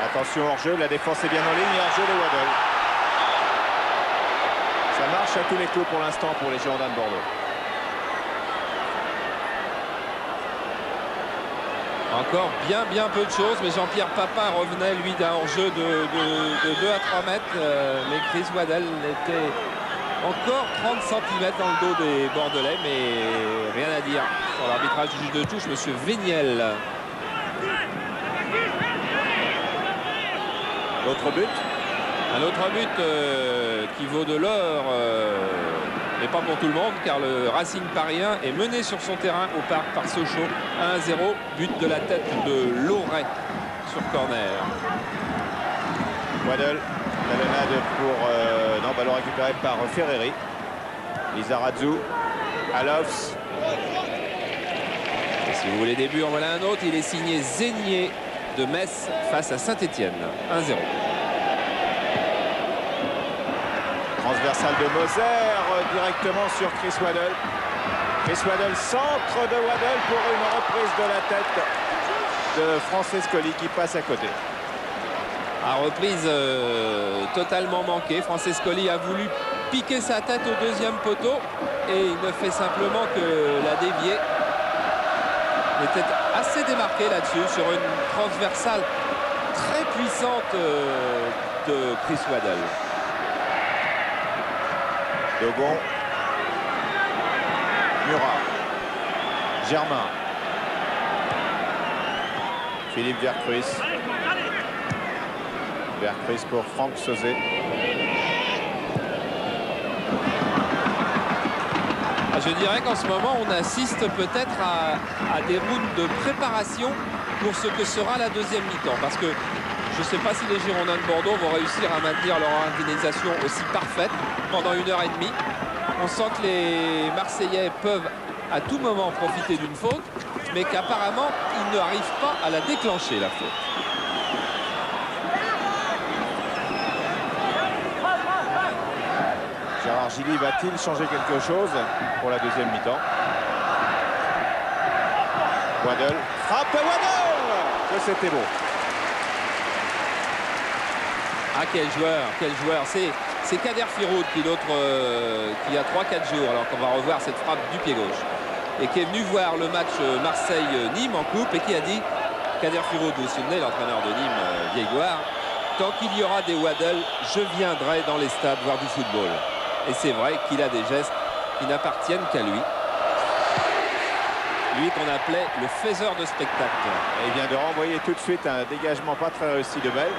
Attention hors-jeu, la défense est bien en ligne, hors-jeu de Waddle. Ça marche à tous les coups pour l'instant pour les Girondins de Bordeaux. Encore bien peu de choses, mais Jean-Pierre Papin revenait lui d'un hors-jeu de 2 à 3 mètres, mais Chris Waddle était encore 30 cm dans le dos des Bordelais, mais rien à dire sur l'arbitrage du juge de touche, monsieur Véniel. L'autre but. Un autre but qui vaut de l'or, mais pas pour tout le monde, car le Racing parisien est mené sur son terrain au parc par Sochaux. 1-0, but de la tête de Loret sur corner. Waddle, talonnade pour... non, ballon récupéré par Ferreri. Lizarazu, Alofs. Et si vous voulez des buts, en voilà un autre. Il est signé Zénier de Metz face à Saint-Étienne. 1-0. Transversal de Moser directement sur Chris Waddle. Chris Waddle, centre de Waddle pour une reprise de la tête de Francescoli qui passe à côté. À reprise totalement manquée. Francescoli a voulu piquer sa tête au deuxième poteau et il ne fait simplement que la dévier. Il était assez démarqué là-dessus sur une transversale très puissante de Chris Waddle. Dogon, Murat. Germain. Philippe Vercruis. Vercruis pour Franck Sauzet. Je dirais qu'en ce moment, on assiste peut-être à des rounds de préparation pour ce que sera la deuxième mi-temps. Parce que je ne sais pas si les Girondins de Bordeaux vont réussir à maintenir leur organisation aussi parfaite pendant 1h30. On sent que les Marseillais peuvent à tout moment profiter d'une faute, mais qu'apparemment, ils n'arrivent pas à la déclencher, la faute. Gérard Gilly va-t-il changer quelque chose pour la deuxième mi-temps? Waddle, frappe de Waddle! Que c'était beau. Ah, quel joueur. C'est Kader Firoud qui y a 3-4 jours, alors qu'on va revoir cette frappe du pied gauche. Et qui est venu voir le match Marseille-Nîmes en coupe et qui a dit, Kader Firoud, vous vous souvenez, l'entraîneur de Nîmes, Vieilloire, tant qu'il y aura des Waddle, je viendrai dans les stades voir du football. Et c'est vrai qu'il a des gestes qui n'appartiennent qu'à lui. Lui qu'on appelait le faiseur de spectacle. Et il vient de renvoyer tout de suite un dégagement pas très réussi de Bell.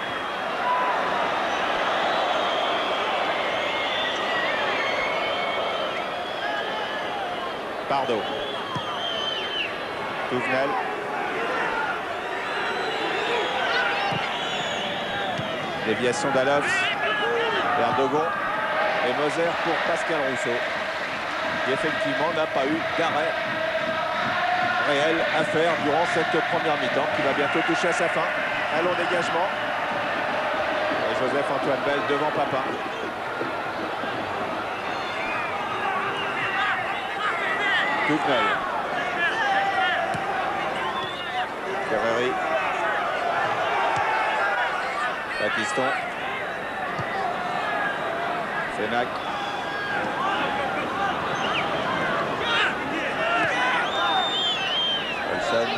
Pardo. Touvenel. Déviation d'Alofs vers Dogon. Et Moser pour Pascal Rousseau, qui effectivement n'a pas eu d'arrêt réel à faire durant cette première mi-temps, qui va bientôt toucher à sa fin. Un long dégagement. Et Joseph-Antoine Bell devant Papin. Touvenel. Ferreri. Batiston. Sénac. Olsen.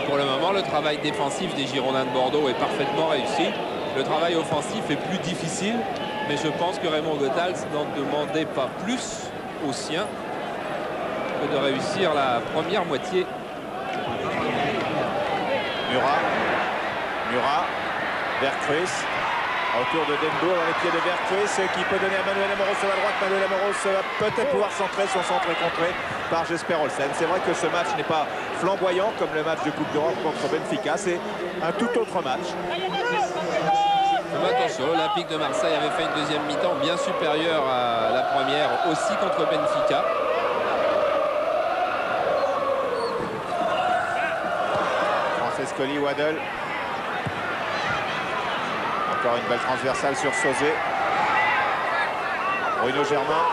Pour le moment, le travail défensif des Girondins de Bordeaux est parfaitement réussi. Le travail offensif est plus difficile, mais je pense que Raymond Goethals n'en demandait pas plus aux siens que de réussir la première moitié. Murat. Vercruis. Autour de Denbourg dans les pieds de Vercruis qui peut donner à Manuel Amoros à droite. Manuel Amoros va peut-être pouvoir centrer. Son centre est contré par Jesper Olsen. C'est vrai que ce match n'est pas flamboyant comme le match de Coupe d'Europe contre Benfica. C'est un tout autre match. Attention, l'Olympique de Marseille avait fait une deuxième mi-temps bien supérieure à la première, aussi contre Benfica. Francescoli, Waddle. Encore une balle transversale sur Sauzet. Bruno Germain.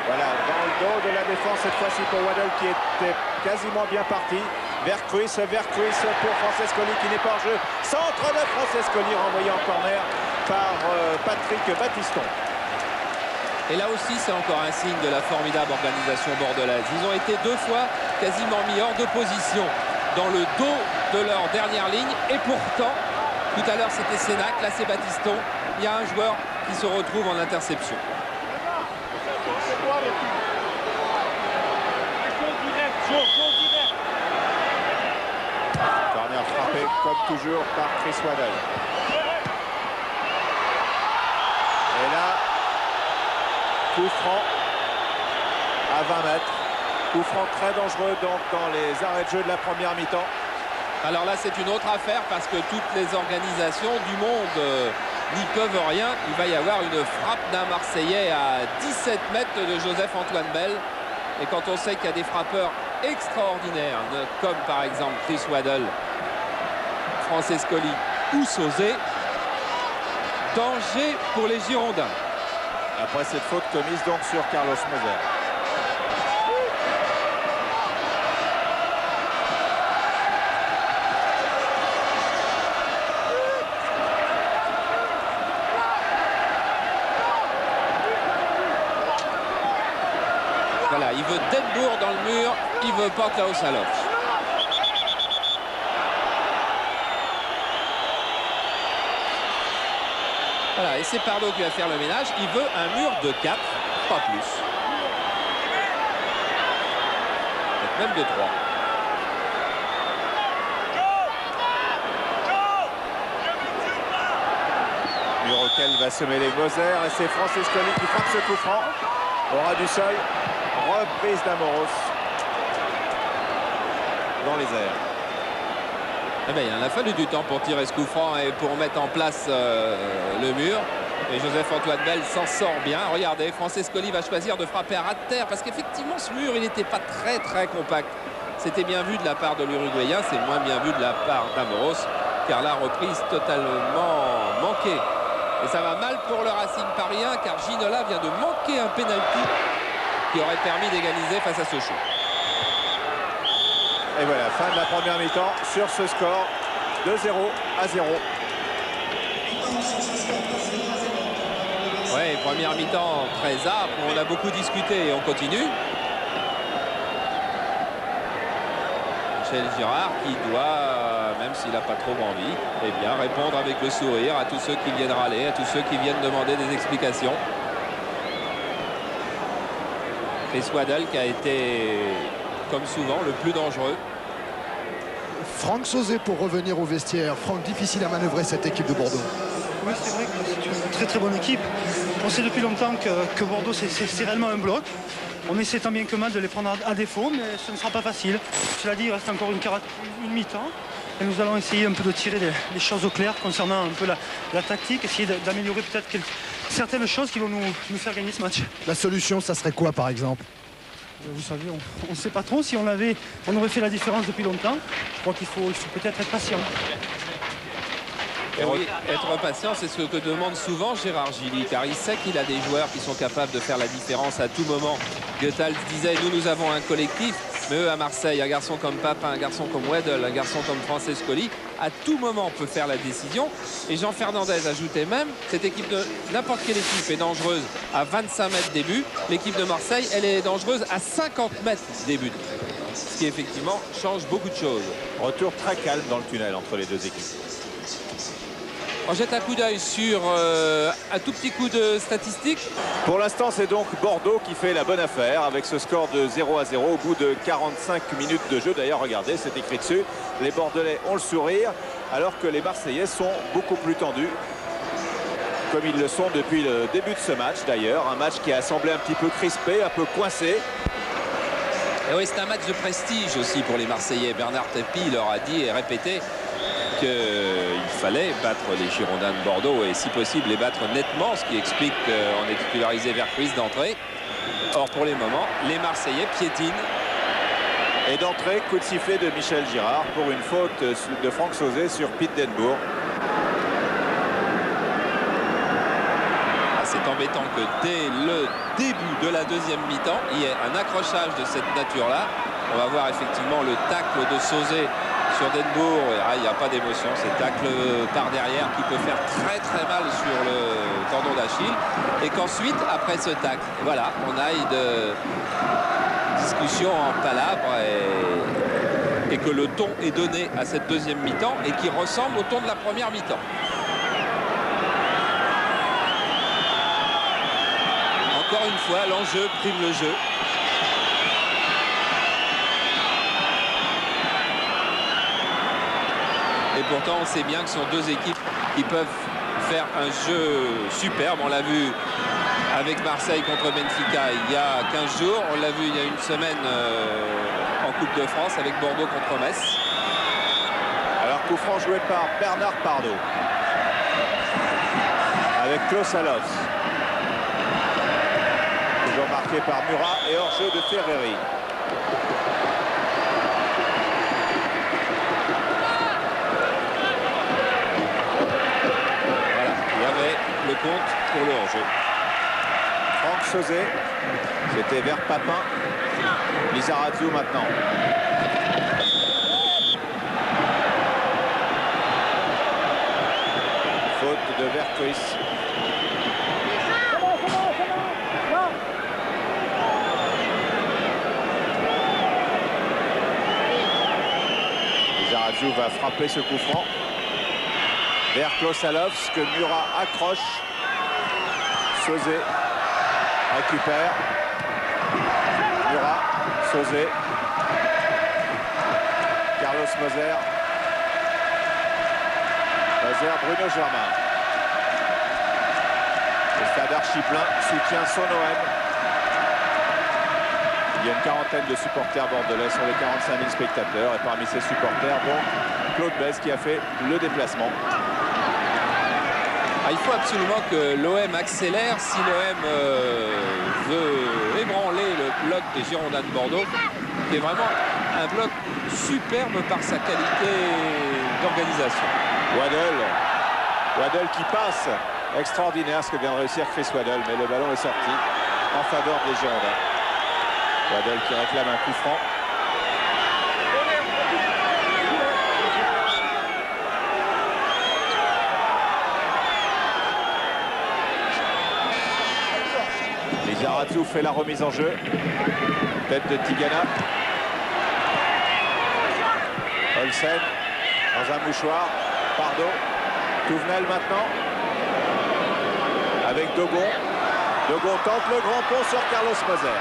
Voilà, dans le dos de la défense cette fois-ci pour Waddle qui était quasiment bien parti. Vercruis pour Francescoli qui n'est pas en jeu. Centre de Francescoli renvoyé en corner par Patrick Batiston. Et là aussi, c'est encore un signe de la formidable organisation bordelaise. Ils ont été 2 fois quasiment mis hors de position dans le dos de leur dernière ligne. Et pourtant, tout à l'heure, c'était Sénac, là, c'est Batiston. Il y a un joueur qui se retrouve en interception. Corner frappé, comme toujours, par Chris Waddle. Et là, coup franc à 20 mètres. Coup franc très dangereux donc dans les arrêts de jeu de la première mi-temps. Alors là, c'est une autre affaire parce que toutes les organisations du monde n'y peuvent rien. Il va y avoir une frappe d'un Marseillais à 17 mètres de Joseph-Antoine Bell. Et quand on sait qu'il y a des frappeurs extraordinaires, comme par exemple Chris Waddle, Francescoli ou Sauzet, danger pour les Girondins. Après cette faute commise donc sur Carlos Moser. Voilà, il veut Denbourg dans le mur, il veut pas Klaus Allofs. Voilà, et c'est Pardo qui va faire le ménage. Il veut un mur de 4, pas plus. Peut-être même de 3. Mur auquel va se mêler Moser. Et c'est Francescoli qui frappe ce coup franc. Au ras du sol. Reprise d'Amoros. Dans les airs. Eh bien, il en a fallu du temps pour tirer ce coup franc et pour mettre en place le mur. Et Joseph-Antoine Bell s'en sort bien. Regardez, Francescoli va choisir de frapper à ras de terre parce qu'effectivement, ce mur, il n'était pas très compact. C'était bien vu de la part de l'Uruguayen, c'est moins bien vu de la part d'Amoros, car la reprise totalement manquée. Et ça va mal pour le Racing parisien, car Ginola vient de manquer un pénalty qui aurait permis d'égaliser face à Sochaux. Et voilà, fin de la première mi-temps sur ce score de 0-0. Ouais, première mi-temps très âpre, on a beaucoup discuté et on continue. Michel Girard qui doit, même s'il n'a pas trop envie, eh bien, répondre avec le sourire à tous ceux qui viennent râler, à tous ceux qui viennent demander des explications. Chris Waddle qui a été, comme souvent, le plus dangereux. Franck Sauzet pour revenir au vestiaire. Franck, difficile à manœuvrer cette équipe de Bordeaux. Oui, c'est vrai que c'est une très bonne équipe. On sait depuis longtemps que Bordeaux, c'est réellement un bloc. On essaie tant bien que mal de les prendre à défaut, mais ce ne sera pas facile. Cela dit, il reste encore une mi-temps. Et nous allons essayer un peu de tirer les choses au clair concernant un peu la tactique, essayer d'améliorer peut-être certaines choses qui vont nous faire gagner ce match. La solution, ça serait quoi par exemple? Vous savez, on ne sait pas trop. Si on aurait fait la différence depuis longtemps. Je crois qu'il faut peut-être être patient. Et oui, être patient, c'est ce que demande souvent Gérard Gilly, car il sait qu'il a des joueurs qui sont capables de faire la différence à tout moment. Goethals disait, nous avons un collectif, mais eux à Marseille, un garçon comme Papin, un garçon comme Weddle, un garçon comme Francescoli, à tout moment peut faire la décision. Et Jean Fernandez ajoutait même, cette équipe de n'importe quelle équipe est dangereuse à 25 mètres des buts. L'équipe de Marseille, elle est dangereuse à 50 mètres des buts. Ce qui effectivement change beaucoup de choses. Retour très calme dans le tunnel entre les deux équipes. On jette un coup d'œil sur un tout petit coup de statistiques. Pour l'instant, c'est donc Bordeaux qui fait la bonne affaire avec ce score de 0-0 au bout de 45 minutes de jeu. D'ailleurs, regardez, c'est écrit dessus. Les Bordelais ont le sourire alors que les Marseillais sont beaucoup plus tendus. Comme ils le sont depuis le début de ce match d'ailleurs. Un match qui a semblé un petit peu crispé, un peu coincé. Et oui, c'est un match de prestige aussi pour les Marseillais. Bernard Tapie leur a dit et répété qu'il fallait battre les Girondins de Bordeaux et si possible les battre nettement, ce qui explique qu'on est titularisé Vercruis d'entrée. Or pour les moments, les Marseillais piétinent. Et d'entrée, coup de sifflet de Michel Girard pour une faute de Franck Sauzet sur Pete Denbourg. C'est embêtant que dès le début de la deuxième mi-temps, il y ait un accrochage de cette nature-là. On va voir effectivement le tacle de Sauzet sur Denbourg. Il n'y a pas d'émotion, c'est tacle par derrière qui peut faire très mal sur le tendon d'Achille. Et qu'ensuite, après ce tacle, voilà, on aille de discussion en palabres et que le ton est donné à cette deuxième mi-temps et qui ressemble au ton de la première mi-temps. Encore une fois, l'enjeu prime le jeu. Et pourtant, on sait bien que ce sont deux équipes qui peuvent faire un jeu superbe. On l'a vu avec Marseille contre Benfica il y a 15 jours. On l'a vu il y a une semaine en Coupe de France avec Bordeaux contre Metz. Alors, coup franc joué par Bernard Pardo. Avec Klaus Allofs. Toujours marqué par Murat et hors-jeu de Ferreri. Le compte pour le hors-jeu. Franck Sauzet, c'était vers Papin. Lizarazu maintenant. Faute de Vercruis. Lizarazu va frapper ce coup franc. vers Klosalovs que Murat accroche. Sauzet récupère. Murat, Sauzet. Carlos Moser. Moser, Bruno Germain. Le stade archi plein soutient son OM. Il y a une quarantaine de supporters bordelais sur les 45 000 spectateurs. Et parmi ces supporters, donc, Claude Bèze qui a fait le déplacement. Ah, il faut absolument que l'OM accélère si l'OM veut ébranler le bloc des Girondins de Bordeaux, qui est vraiment un bloc superbe par sa qualité d'organisation. Waddle qui passe. Extraordinaire ce que vient de réussir Chris Waddle, mais le ballon est sorti en faveur des Girondins. Waddle qui réclame un coup franc. Lizarazu fait la remise en jeu. Tête de Tigana. Olsen dans un mouchoir. Pardo. Touvenel maintenant. Avec Dogon. Dogon tente le grand pont sur Carlos Moser.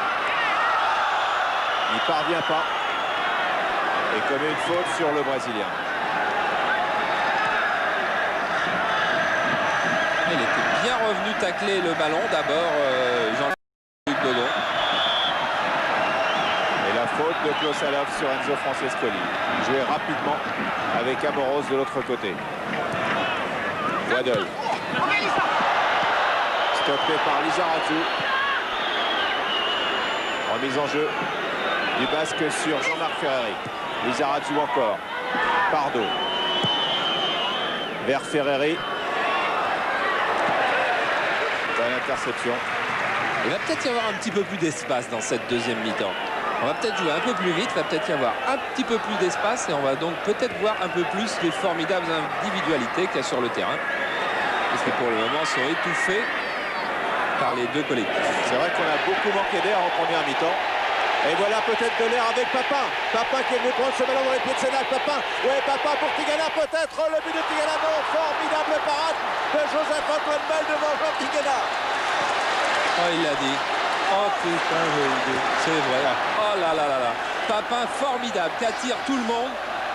Il ne parvient pas. Et commet une faute sur le Brésilien. Il était bien revenu tacler le ballon. D'abord, Jean-Luc Dodon. Et la faute de Klosalovs sur Enzo Francescoli. Joué rapidement avec Amoros de l'autre côté. Waddle. Stoppé par Lizarazu. Remise en jeu du Basque sur Jean-Marc Ferreri. Lizarazu encore. Pardo. Vers Ferreri. Bonne interception. Il va peut-être y avoir un petit peu plus d'espace dans cette deuxième mi-temps. On va peut-être jouer un peu plus vite, il va peut-être y avoir un petit peu plus d'espace et on va donc peut-être voir un peu plus les formidables individualités qu'il y a sur le terrain. Parce que pour le moment, sont étouffés par les deux collectifs. C'est vrai qu'on a beaucoup manqué d'air en première mi-temps. Et voilà peut-être de l'air avec Papin. Papin qui est venu prendre ce ballon dans les pieds de Sénac. Papin, ouais, Papin pour Tigana peut-être. Le but de Tigana, non, formidable parade de Joseph-Antoine Bell devant Jean Tigana. Oh, il l'a dit. Oh putain, je l'ai dit. C'est vrai. Oh là là là là. Papin formidable qui attire tout le monde,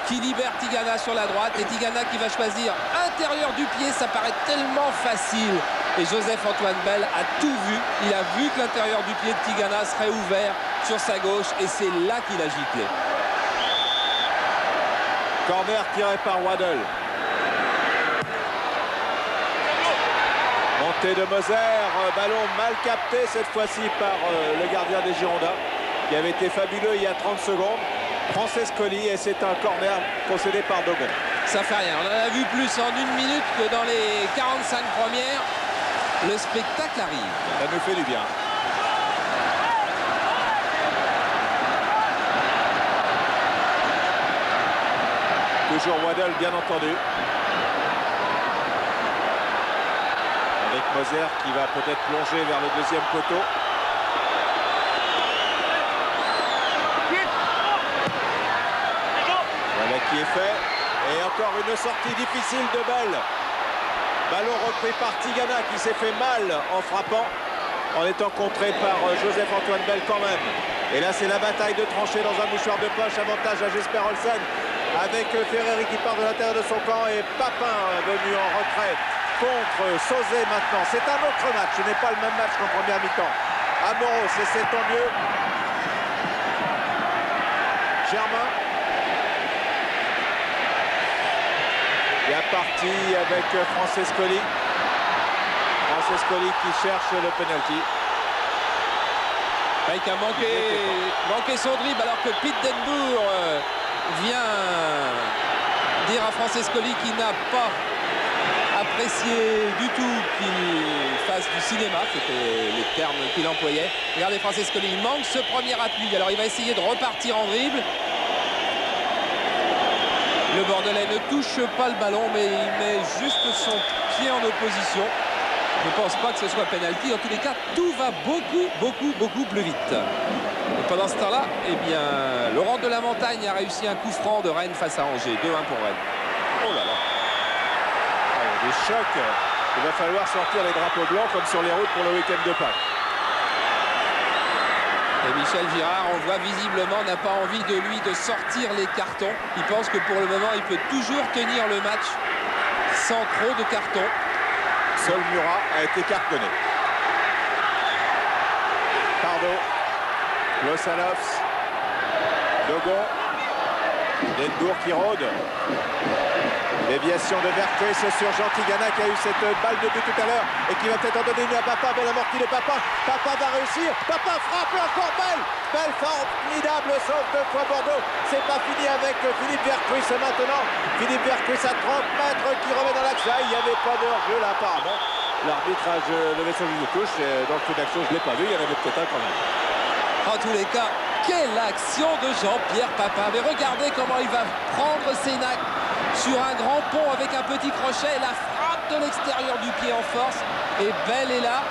qui libère Tigana sur la droite. Et Tigana qui va choisir intérieur du pied. Ça paraît tellement facile. Et Joseph-Antoine Bell a tout vu. Il a vu que l'intérieur du pied de Tigana serait ouvert sur sa gauche. Et c'est là qu'il a giclé. Corner tiré par Waddle. Montée de Moser. Ballon mal capté cette fois-ci par le gardien des Girondins, qui avait été fabuleux il y a 30 secondes. Francescoli, et c'est un corner concédé par Dogon. Ça fait rien. On en a vu plus en une minute que dans les 45 premières. Le spectacle arrive. Ça nous fait du bien. Toujours Waddle, bien entendu. Avec Moser qui va peut-être plonger vers le deuxième poteau. Voilà qui est fait. Et encore une sortie difficile de Bell. Ballon repris par Tigana qui s'est fait mal en frappant, en étant contré par Joseph-Antoine Bell quand même. Et là c'est la bataille de tranchées dans un mouchoir de poche, avantage à Jesper Olsen avec Ferreri qui part de l'intérieur de son camp et Papin venu en retrait contre Sauzet maintenant. C'est un autre match, ce n'est pas le même match qu'en première mi-temps. Amoros, et c'est tant mieux. Germain. Bien parti avec Francescoli. Francescoli qui cherche le penalty. Qui a manqué son dribble alors que Pete Denbourg vient dire à Francescoli qu'il n'a pas apprécié du tout qu'il fasse du cinéma. C'était les termes qu'il employait. Regardez Francescoli, il manque ce premier appui. Alors il va essayer de repartir en dribble. Le Bordelais ne touche pas le ballon, mais il met juste son pied en opposition. Je ne pense pas que ce soit penalty. En tous les cas, tout va beaucoup plus vite. Et pendant ce temps-là, eh bien, Laurent de la Montagne a réussi un coup franc de Rennes face à Angers. 2-1 pour Rennes. Oh là là. des chocs. Il va falloir sortir les drapeaux blancs comme sur les routes pour le week-end de Pâques. Et Michel Girard, on voit visiblement, n'a pas envie de lui de sortir les cartons. Il pense que pour le moment, il peut toujours tenir le match sans trop de cartons. Seul Murat a été cartonné. Pardo, Losalovs, Dogon, Denbourg qui rôde. Déviation de Vercruz sur Jean Tigana qui a eu cette balle de but tout à l'heure et qui va peut-être en donner une à Papa. Belle amortie de Papa. Papa va réussir. Papa frappe et encore belle. Belle formidable sauf deux fois Bordeaux. C'est pas fini avec Philippe Vercruz maintenant. Philippe Vercruz à 30 mètres qui remet dans l'axe. Il n'y avait pas de hors-jeu là apparemment. L'arbitre a levé son juge de touche. Dans le coup d'action, je ne l'ai pas vu. Il y en avait peut-être un quand même. En tous les cas, quelle action de Jean-Pierre Papin. Mais regardez comment il va prendre Sénac sur un grand pont avec un petit crochet. La frappe de l'extérieur du pied en force. Et Belle est là.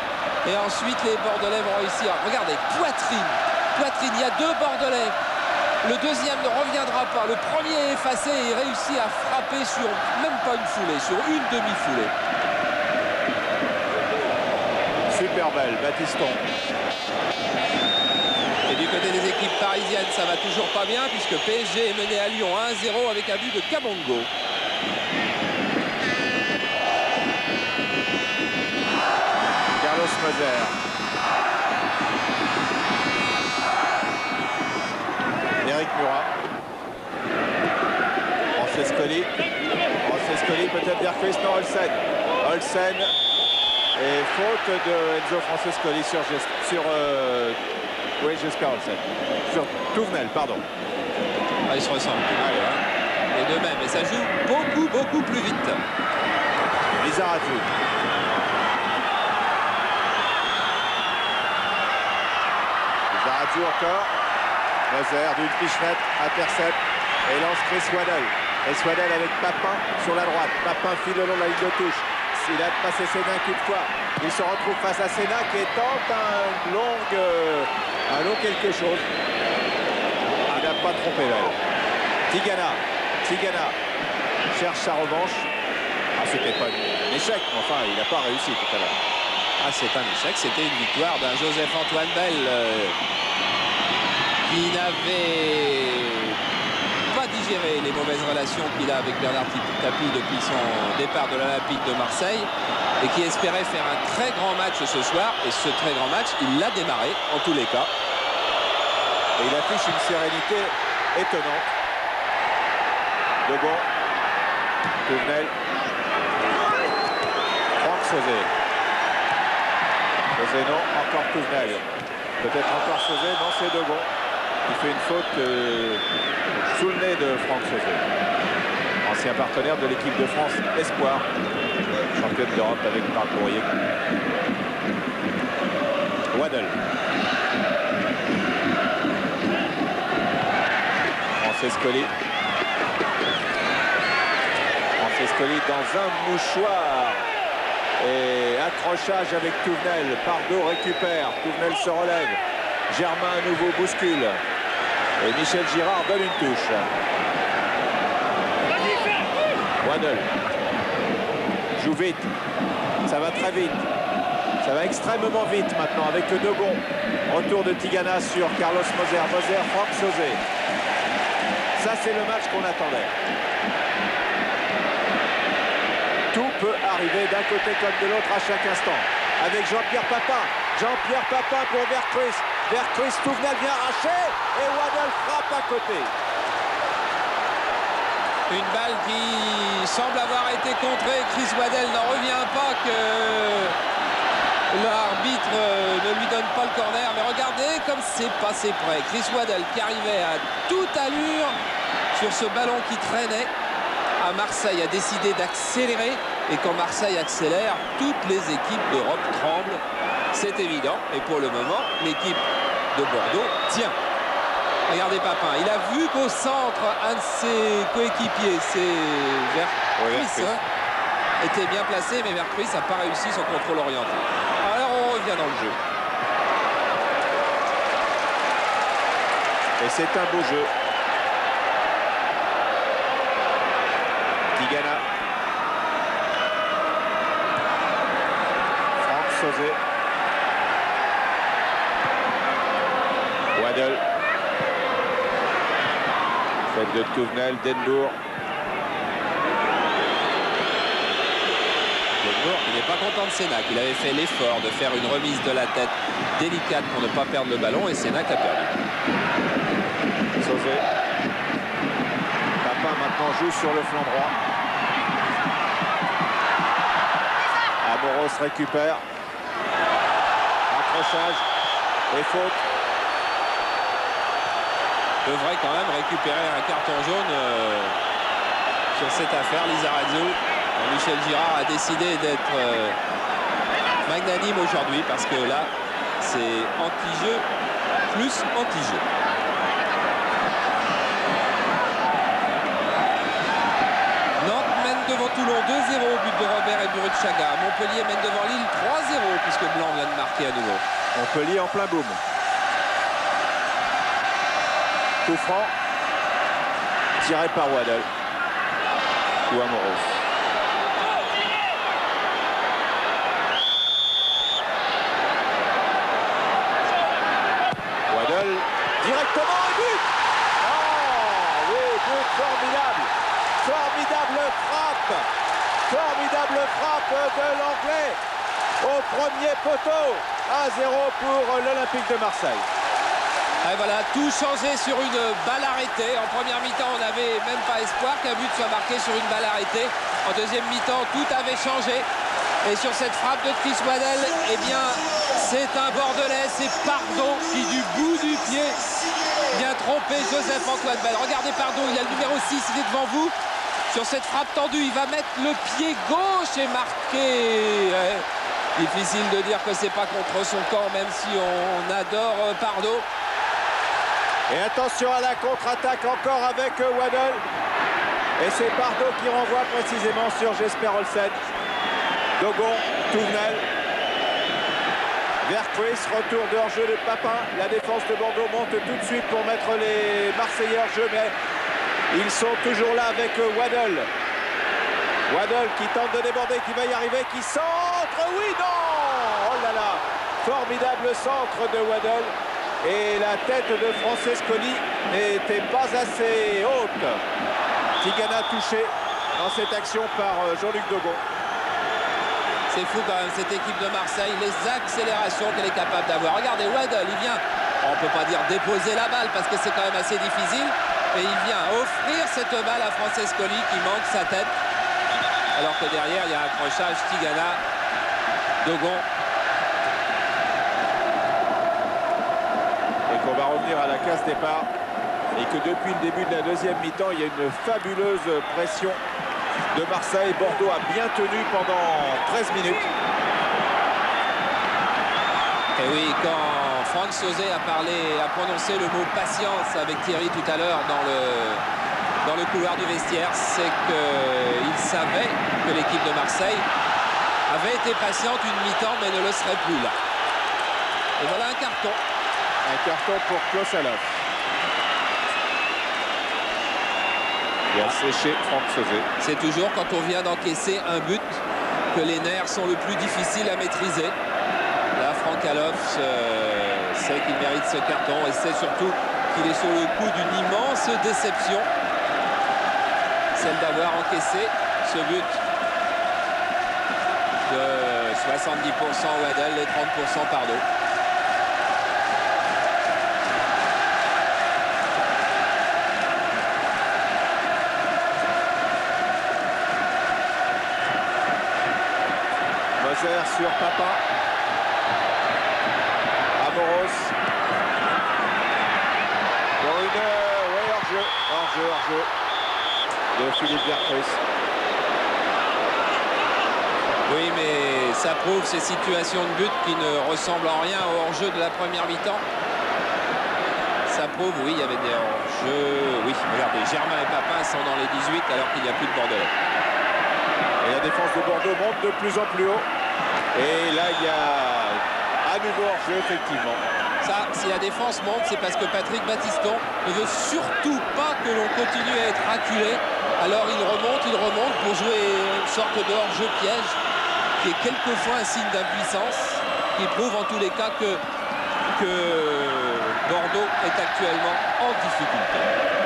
Et ensuite, les Bordelais vont réussir. Regardez, poitrine. Poitrine, il y a deux Bordelais. Le deuxième ne reviendra pas. Le premier est effacé et réussit à frapper sur même pas une foulée, sur une demi-foulée. Super belle, Baptiston. Et du côté des équipes parisiennes, ça va toujours pas bien puisque PSG est mené à Lyon 1-0 avec un but de Kabongo. Carlos Moser. Eric Murat. Francescoli. Francescoli peut-être Vercruz, non Olsen. Olsen. Et faute de Enzo Francescoli oui, j'espère Olsen. Sur Touvenel, pardon. Ah, ils se ressemblent. Les deux mêmes. Et ça joue beaucoup plus vite. Lizarazu. Lizarazu encore. Moser d'une pichenette, intercepte et lance Chris Waddell. Chris Waddell avec Papin sur la droite. Papin file le long de la ligne de touche. Il a passé Sénac une fois. Il se retrouve face à Sénac et tente un long quelque chose. Il n'a pas trompé Belle. Tigana cherche sa revanche. Ah, c'était pas un échec, mais enfin, il n'a pas réussi tout à l'heure. Ah, c'est un échec. C'était une victoire d'un Joseph-Antoine Belle qui n'avait pas digéré les mauvaises relations qu'il a avec Bernard Tapie depuis son départ de l'Olympique de Marseille et qui espérait faire un très grand match ce soir. Et ce très grand match, il l'a démarré en tous les cas. Et il affiche une sérénité étonnante. Debon, Touvenel, Franck Sauzet. Sauzet non, encore Touvenel. Peut-être encore Sauzet, non c'est Debon. Il fait une faute sous le nez de Franck Sauzet. Ancien partenaire de l'équipe de France Espoir. Championne d'Europe avec Marc Bourrier. Waddell. Francescoli. Francescoli dans un mouchoir. Et accrochage avec Touvenel. Pardo récupère. Touvenel se relève. Germain à nouveau bouscule. Et Michel Girard donne une touche. Waddell. Joue vite. Ça va très vite. Ça va extrêmement vite maintenant avec le Debon. Retour de Tigana sur Carlos Moser. Moser, Franck Sauzet. Ça, c'est le match qu'on attendait. Tout peut arriver d'un côté comme de l'autre à chaque instant. Avec Jean-Pierre Papin. Jean-Pierre Papin pour Vercruz. Vercruz, Touvenel vient arracher. Et Waddell frappe à côté. Une balle qui semble avoir été contrée. Chris Waddell n'en revient pas que l'arbitre ne lui donne pas le corner. Mais regardez comme c'est passé près. Chris Waddell qui arrivait à toute allure sur ce ballon qui traînait. À Marseille a décidé d'accélérer. Et quand Marseille accélère, toutes les équipes d'Europe tremblent. C'est évident. Et pour le moment, l'équipe de Bordeaux tient. Regardez Papin, il a vu qu'au centre, un de ses coéquipiers, c'est Vercruz, était bien placé, mais Vercruz n'a pas réussi son contrôle orienté. Alors on revient dans le jeu. Et c'est un beau jeu. Tigana. Sauzé. Waddle. Fête de Touvenel, Denbourg. Denbourg qui n'est pas content de Sénac. Il avait fait l'effort de faire une remise de la tête délicate pour ne pas perdre le ballon et Sénac a perdu. Sauzé. Papin maintenant joue sur le flanc droit. Amoros récupère. Accrochage et faute. Devrait quand même récupérer un carton jaune sur cette affaire. Lizarazu. Michel Girard a décidé d'être magnanime aujourd'hui parce que là, c'est anti-jeu plus anti-jeu. Nantes mène devant Toulon 2-0 au but de Robert et Burutchaga. Montpellier mène devant Lille 3-0 puisque Blanc vient de marquer à nouveau. Montpellier en plein boom. Coup franc. Tiré par Waddle. Ou Amoros. Waddle directement au but. Oh oui, but formidable. Formidable frappe. Formidable frappe de l'Anglais au premier poteau. 1-0 pour l'Olympique de Marseille. Et voilà, tout changé sur une balle arrêtée. En première mi-temps, on n'avait même pas espoir qu'un but soit marqué sur une balle arrêtée. En deuxième mi-temps, tout avait changé. Et sur cette frappe de Chris Waddle, eh bien, c'est un Bordelais, c'est Pardo qui, du bout du pied, vient tromper Joseph-Antoine Bell. Regardez Pardo, il y a le numéro 6, il est devant vous. Sur cette frappe tendue, il va mettre le pied gauche et marquer. Ouais. Difficile de dire que c'est pas contre son camp, même si on adore Pardo. Et attention à la contre-attaque encore avec Waddle. Et c'est Pardo qui renvoie précisément sur Jesper Olsen. Dogon, Touvenel. Vers Chris, retour de hors-jeu de Papin. La défense de Bordeaux monte tout de suite pour mettre les Marseillais hors-jeu, mais ils sont toujours là avec Waddle. Waddle qui tente de déborder, qui va y arriver, qui centre. Oui, non! Oh là là! Formidable centre de Waddle. Et la tête de Francescoli n'était pas assez haute. Tigana touché dans cette action par Jean-Luc Dogon. C'est fou quand même cette équipe de Marseille, les accélérations qu'elle est capable d'avoir. Regardez Waddle, il vient, on ne peut pas dire déposer la balle parce que c'est quand même assez difficile, et il vient offrir cette balle à Francescoli qui manque sa tête. Alors que derrière il y a un accrochage, Tigana, Dogon. Et qu'on va revenir à la case départ. Et que depuis le début de la deuxième mi-temps, il y a une fabuleuse pression de Marseille. Bordeaux a bien tenu pendant 13 minutes. Et oui, quand Franck Sauzé a prononcé le mot patience avec Thierry tout à l'heure dans le couloir du vestiaire, c'est qu'il savait que l'équipe de Marseille avait été patiente une mi-temps, mais ne le serait plus là. Et voilà un carton. Un carton pour Klosalov. Il a séché Franck Sauzé. C'est toujours quand on vient d'encaisser un but que les nerfs sont le plus difficiles à maîtriser. Là, Franck Aloff sait qu'il mérite ce carton et sait surtout qu'il est sur le coup d'une immense déception. Celle d'avoir encaissé ce but de 70% Waddle et 30% Pardo. Sur Papin. Amoros. Pour une hors-jeu de Philippe Vercruysse. Oui, mais ça prouve ces situations de but qui ne ressemblent en rien au hors-jeu de la première mi-temps. Ça prouve, oui, il y avait des hors-jeux. Oui, regardez, Germain et Papin sont dans les 18 alors qu'il n'y a plus de Bordelais. Et la défense de Bordeaux monte de plus en plus haut. Et là, il y a à nouveau hors-jeu, effectivement. Ça, si la défense monte, c'est parce que Patrick Battiston ne veut surtout pas que l'on continue à être acculé. Alors il remonte pour jouer une sorte de hors-jeu piège qui est quelquefois un signe d'impuissance. qui prouve en tous les cas que Bordeaux est actuellement en difficulté.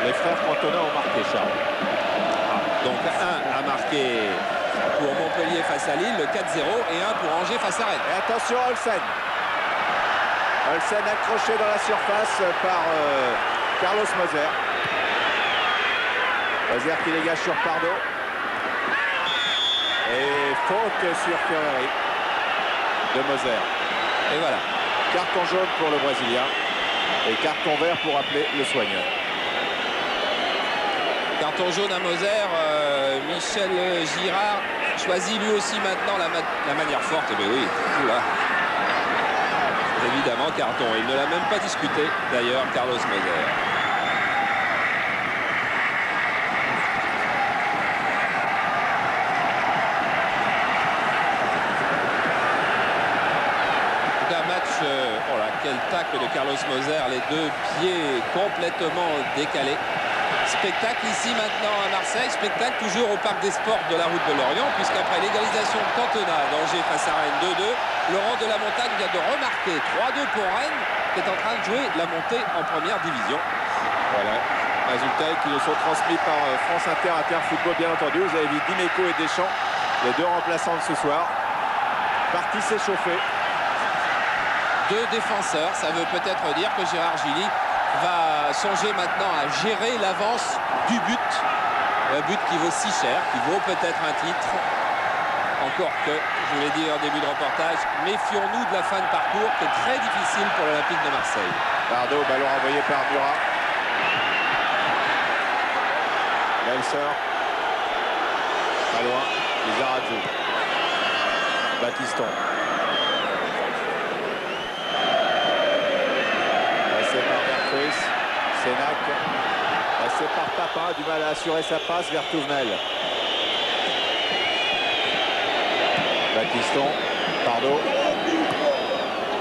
Les frères Cantona ont marqué, Charles. Donc un a marqué pour Montpellier face à Lille, le 4-0, et un pour Angers face à Rennes. Et attention, Olsen. Olsen accroché dans la surface par Carlos Moser. Moser qui dégage sur Pardo. Et faute sur Ferreri de Moser. Et voilà. Carton jaune pour le Brésilien. Et carton vert pour appeler le soigneur. Carton jaune à Moser. Michel Girard choisit lui aussi maintenant la manière forte. Mais oui, là. Évidemment, carton. Il ne l'a même pas discuté, d'ailleurs, Carlos Moser. Oh là, quel tacle de Carlos Moser, les deux pieds complètement décalés. Spectacle ici maintenant à Marseille, spectacle toujours au Parc des Sports de la route de Lorient, puisqu'après l'égalisation de Cantona d'Angers face à Rennes 2-2, Laurent de la Montagne vient de remarquer 3-2 pour Rennes, qui est en train de jouer la montée en première division. Voilà, résultats qui nous sont transmis par France Inter, Inter Football bien entendu. Vous avez vu Dimeco et Deschamps, les deux remplaçants de ce soir, partis s'échauffer. Deux défenseurs, ça veut peut-être dire que Gérard Gilly va songer maintenant à gérer l'avance du but. Un but qui vaut si cher, qui vaut peut-être un titre. Encore que, je vous l'ai dit en début de reportage, méfions-nous de la fin de parcours qui est très difficile pour l'Olympique de Marseille. Pardo, ballon envoyé par Murat. Belser. Pas loin, Lizarazu. Battiston. Sénac, passé par Papin, du mal à assurer sa passe vers Touvenel. Battiston, Pardo,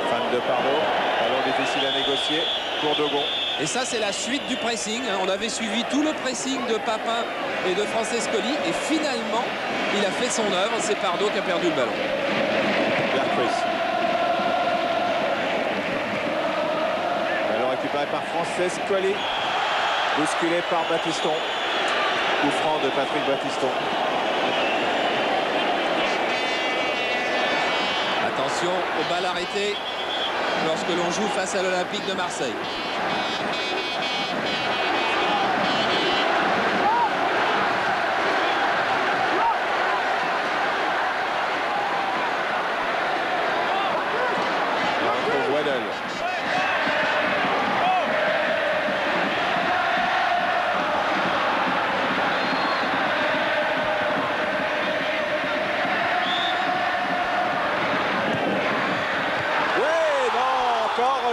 fan de Pardo, ballon difficile à négocier pour Dogon. Et ça, c'est la suite du pressing. On avait suivi tout le pressing de Papin et de Francescoli, et finalement, il a fait son œuvre. C'est Pardo qui a perdu le ballon. Récupéré par Francescoli, bousculé par Battiston. Coup franc de Patrick Battiston. Attention aux balles arrêtées lorsque l'on joue face à l'Olympique de Marseille.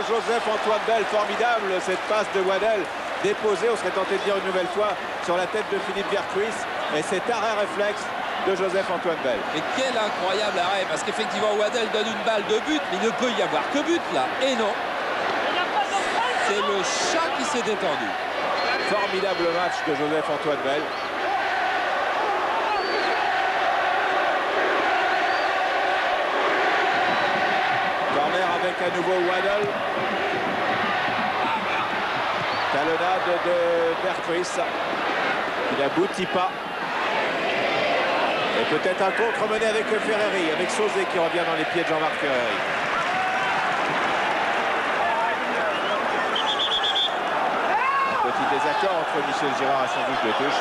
Joseph-Antoine Bell, formidable cette passe de Waddell déposée, on serait tenté de dire une nouvelle fois, sur la tête de Philippe Viertruis, et cet arrêt réflexe de Joseph-Antoine Bell. Et quel incroyable arrêt, parce qu'effectivement Waddell donne une balle de but, mais il ne peut y avoir que but là, et non, c'est le chat qui s'est détendu. Formidable match de Joseph-Antoine Bell. Avec à nouveau Waddell. Talonnade de Viertruis. Il n'aboutit pas. Et peut-être un contre mené avec Ferreri, avec Sauzé qui revient dans les pieds de Jean-Marc Ferreri. Un petit désaccord entre Michel Girard et son double de touche.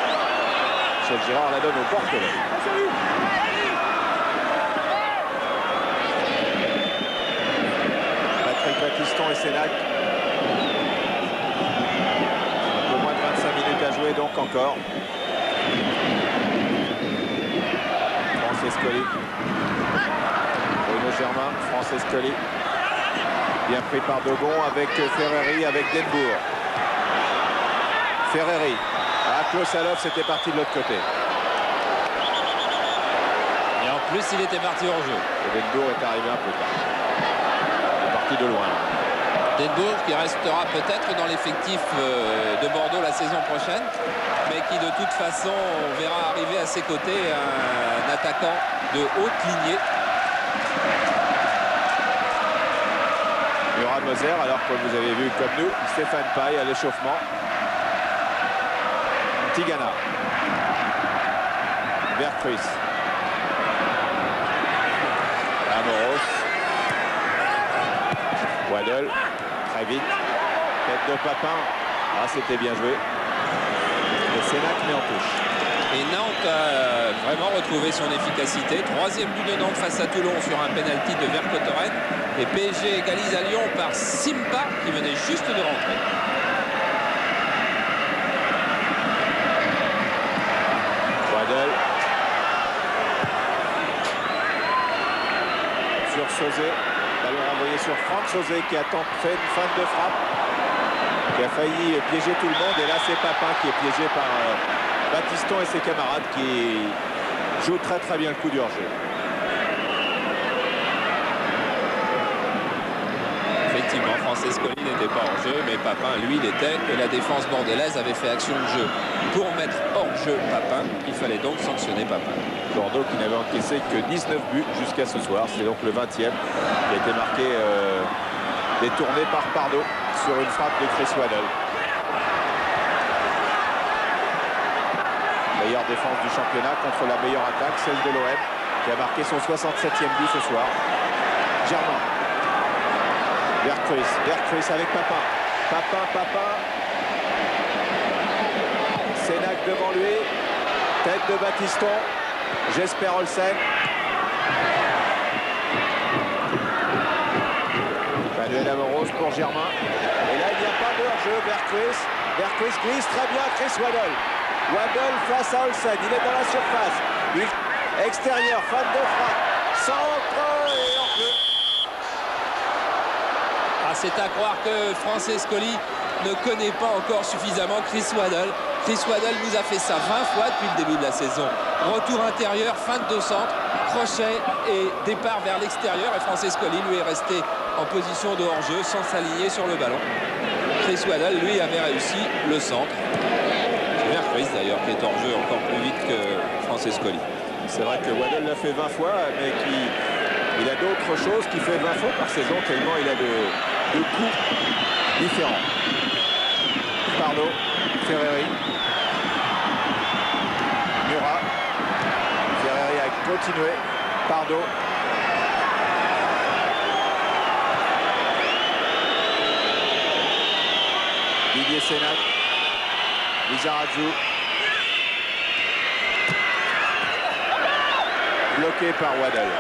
Michel Girard la donne au Portugais. Battiston et Sénac. Un peu moins de 25 minutes à jouer donc encore. Francescoli. Bruno Germain, Francescoli. Bien pris par Dogon avec Ferreri, avec Denbourg. Ferreri. Ah, Klosalov, c'était parti de l'autre côté. Et en plus, il était parti hors jeu. Et Denbourg est arrivé un peu tard. De loin. Denbourg qui restera peut-être dans l'effectif de Bordeaux la saison prochaine, mais qui de toute façon verra arriver à ses côtés un attaquant de haute lignée. à Moser, alors que vous avez vu comme nous, Stéphane Paille à l'échauffement. Tigana. Vercruis. Amoros. Waddle. Très vite. Tête de Papin. Ah, c'était bien joué. Et Sénac met en touche. Et Nantes a vraiment retrouvé son efficacité. Troisième but de Nantes face à Toulon sur un pénalty de Vercotteren. Et PSG égalise à Lyon par Simpa qui venait juste de rentrer. Waddle. Sur Sauzé. Ballon renvoyé sur Franck Sauzé qui a fait une feinte de frappe. Qui a failli piéger tout le monde. Et là, c'est Papin qui est piégé par Battiston et ses camarades qui jouent très très bien le coup du hors-jeu. Effectivement, Francescoli n'était pas hors jeu, mais Papin, lui, l'était. Et la défense bordelaise avait fait action de jeu. Pour mettre hors jeu Papin, il fallait donc sanctionner Papin. Bordeaux qui n'avait encaissé que 19 buts jusqu'à ce soir. C'est donc le 20e qui a été marqué détourné par Pardo sur une frappe de Chris Waddle. Meilleure défense du championnat contre la meilleure attaque, celle de l'OM, qui a marqué son 67e but ce soir. Germain. Vercruis avec Papin. Papin. Sénac devant lui. Tête de Battiston. Jesper Olsen. Manuel Amoros pour Germain. Et là, il n'y a pas de hors-jeu. Vercruis glisse très bien. Chris Waddle. Waddle face à Olsen. Il est dans la surface. Extérieur. Fan de frappe. Centre et hors-jeu. Ah, c'est à croire que Francescoli ne connaît pas encore suffisamment Chris Waddle. Chris Waddle nous a fait ça 20 fois depuis le début de la saison. Retour intérieur, feinte de centre, crochet et départ vers l'extérieur. Et Francescoli lui est resté en position de hors-jeu sans s'aligner sur le ballon. Chris Waddle, lui, avait réussi le centre. C'est Vercruis d'ailleurs qui est hors-jeu encore plus vite que Francescoli. C'est vrai que Waddle l'a fait 20 fois, mais il a d'autres choses qui fait 20 fois par saison, tellement il a de coups différents. Pardo, Ferreri. Murat. Ferreri a continué. Pardo. Didier Sénac. Lizarazu. Bloqué par Waddle.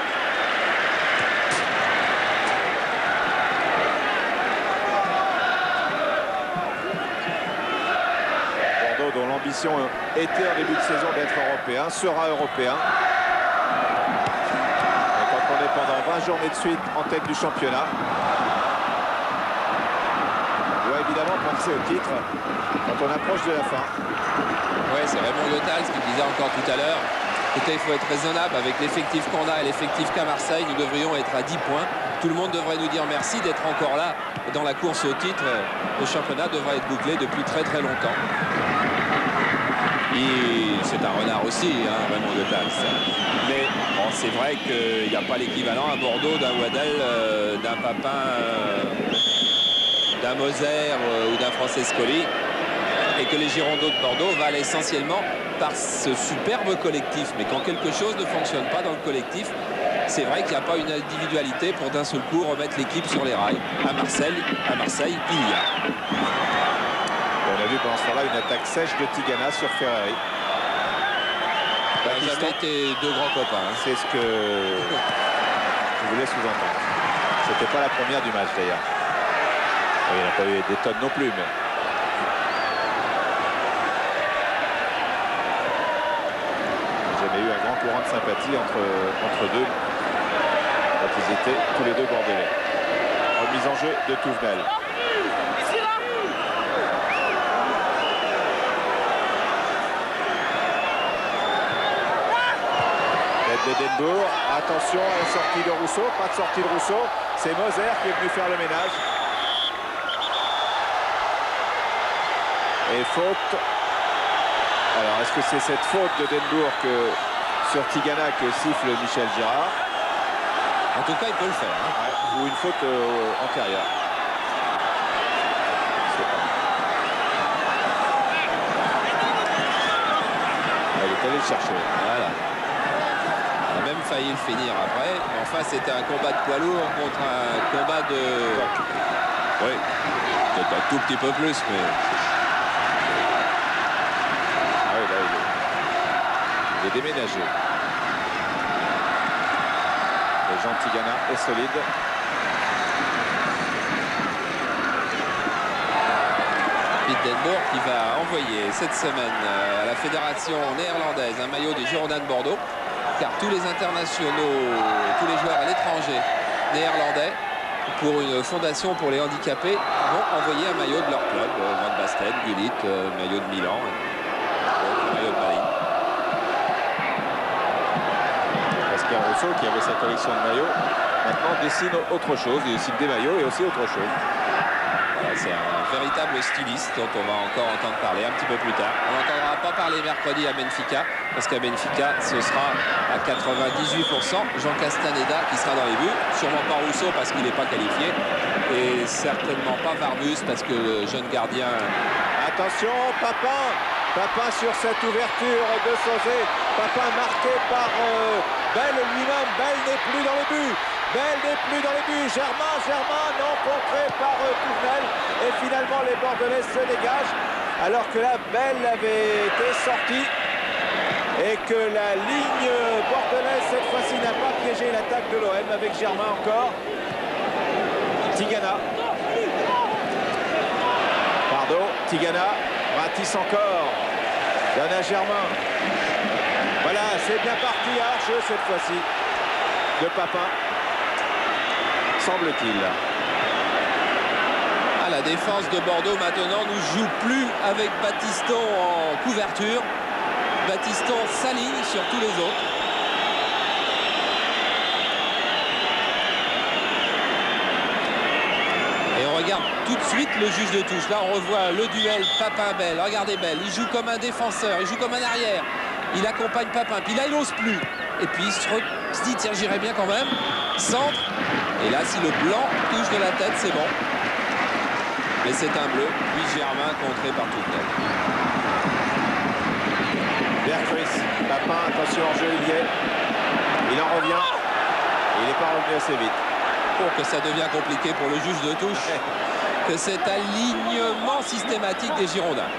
Bordeaux, dont l'ambition était en début de saison d'être européen, sera européen. Et quand on est pendant 20 journées de suite en tête du championnat, on doit évidemment penser au titre quand on approche de la fin. Oui, c'est Raymond Yotal ce qu'il disait encore tout à l'heure. Écoutez, il faut être raisonnable avec l'effectif qu'on a et l'effectif qu'à Marseille. Nous devrions être à 10 points. Tout le monde devrait nous dire merci d'être encore là dans la course au titre. Le championnat devrait être bouclé depuis très très longtemps. C'est un renard aussi, hein, Raymond Yotal. Mais bon, c'est vrai qu'il n'y a pas l'équivalent à Bordeaux d'un Waddle, d'un Papin, d'un Moser ou d'un Francescoli. Et que les Girondins de Bordeaux valent essentiellement par ce superbe collectif. Mais quand quelque chose ne fonctionne pas dans le collectif, c'est vrai qu'il n'y a pas une individualité pour d'un seul coup remettre l'équipe sur les rails. À Marseille, il y a. On a vu pendant ce temps-là une attaque sèche de Tigana sur Ferreri. Ça n'a jamais été deux grands copains. Hein. C'est ce que je voulais sous-entendre. C'était pas la première du match d'ailleurs. Il n'a pas eu des tonnes non plus, mais... eu un grand courant de sympathie entre deux quand ils étaient tous les deux bordelais. Remise en jeu de Touvenel. Tête d'Édimbourg. Attention à la sortie de Rousseau. Pas de sortie de Rousseau. C'est Moser qui est venu faire le ménage. Et faute. Alors, est-ce que c'est cette faute de Denbourg sur Tigana que siffle Michel Girard? En tout cas, il peut le faire. Hein. Ouais, ou une faute antérieure. chercher. Voilà. On a même failli le finir après. Mais enfin, c'était un combat de poids lourd contre un combat de... Oui, peut-être un tout petit peu plus, mais... Ah oui, là, il est déménagé. Et Jean Tigana est solide. Pittenbourg qui va envoyer cette semaine à la fédération néerlandaise un maillot des Girondins de Bordeaux, car tous les internationaux, tous les joueurs à l'étranger néerlandais pour une fondation pour les handicapés vont envoyer un maillot de leur club, Van Basten, Gullit, maillot de Milan, maillot de Paris. Pascal Rousseau, qui avait sa collection de maillots, maintenant dessine autre chose. Il dessine des maillots et aussi autre chose. C'est un véritable styliste dont on va encore entendre parler un petit peu plus tard. On n'entendra pas parler mercredi à Benfica, parce qu'à Benfica, ce sera à 98% Jean Castaneda qui sera dans les buts. Sûrement pas Rousseau parce qu'il n'est pas qualifié. Et certainement pas Varbus parce que le jeune gardien... Attention, Papin sur cette ouverture de Sauzé. Papin marqué par Bell lui-même. Bell n'est plus dans les buts. Bell n'est plus dans les buts. Germain, non, contré par Tournel. Et finalement, les Bordelais se dégagent. Alors que là, Bell avait été sorti. Et que la ligne bordelaise, cette fois-ci, n'a pas piégé l'attaque de l'OM avec Germain encore. Tigana. Pardo, Tigana. Ratisse encore. Donne à Germain. Voilà, c'est bien parti à hors-jeu cette fois-ci. De Papin. Semble-t-il. Ah, la défense de Bordeaux maintenant ne joue plus avec Battiston en couverture. Battiston s'aligne sur tous les autres. Et on regarde tout de suite le juge de touche. Là, on revoit le duel Papin-Bell. Regardez Bell, il joue comme un défenseur, il joue comme un arrière. Il accompagne Papin. Puis là, il n'ose plus. Et puis, il se dit, tiens, j'irai bien quand même. Centre. Et là, si le blanc touche de la tête, c'est bon. Mais c'est un bleu. Puis Germain contré par Tournel. Berghuis, Papin, attention en jeu, il y est. Il en revient. Il n'est pas revenu assez vite. Pour que ça devient compliqué pour le juge de touche. Que cet alignement systématique des Girondins.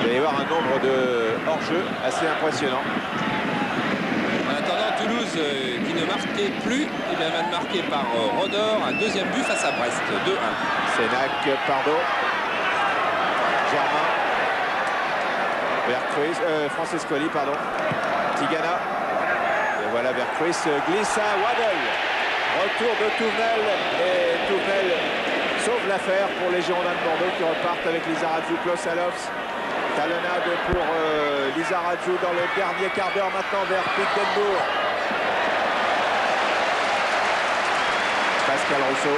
Il va y avoir un nombre de hors-jeu assez impressionnant. En attendant, Toulouse, qui ne marquait plus, il va être marqué par Rodor, un deuxième but face à Brest, 2-1. Sénac, Pardo. Germain. Berghuis, Francescoli, pardon. Tigana. Et voilà, Berghuis glisse à Waddle. Retour de Tournel. Et Tournel sauve l'affaire pour les Girondins de Bordeaux qui repartent avec Lizarazu, Klosalovs. Talonnade pour Lizarazu dans le dernier quart d'heure maintenant vers Pittenbourg. Pascal Rousseau.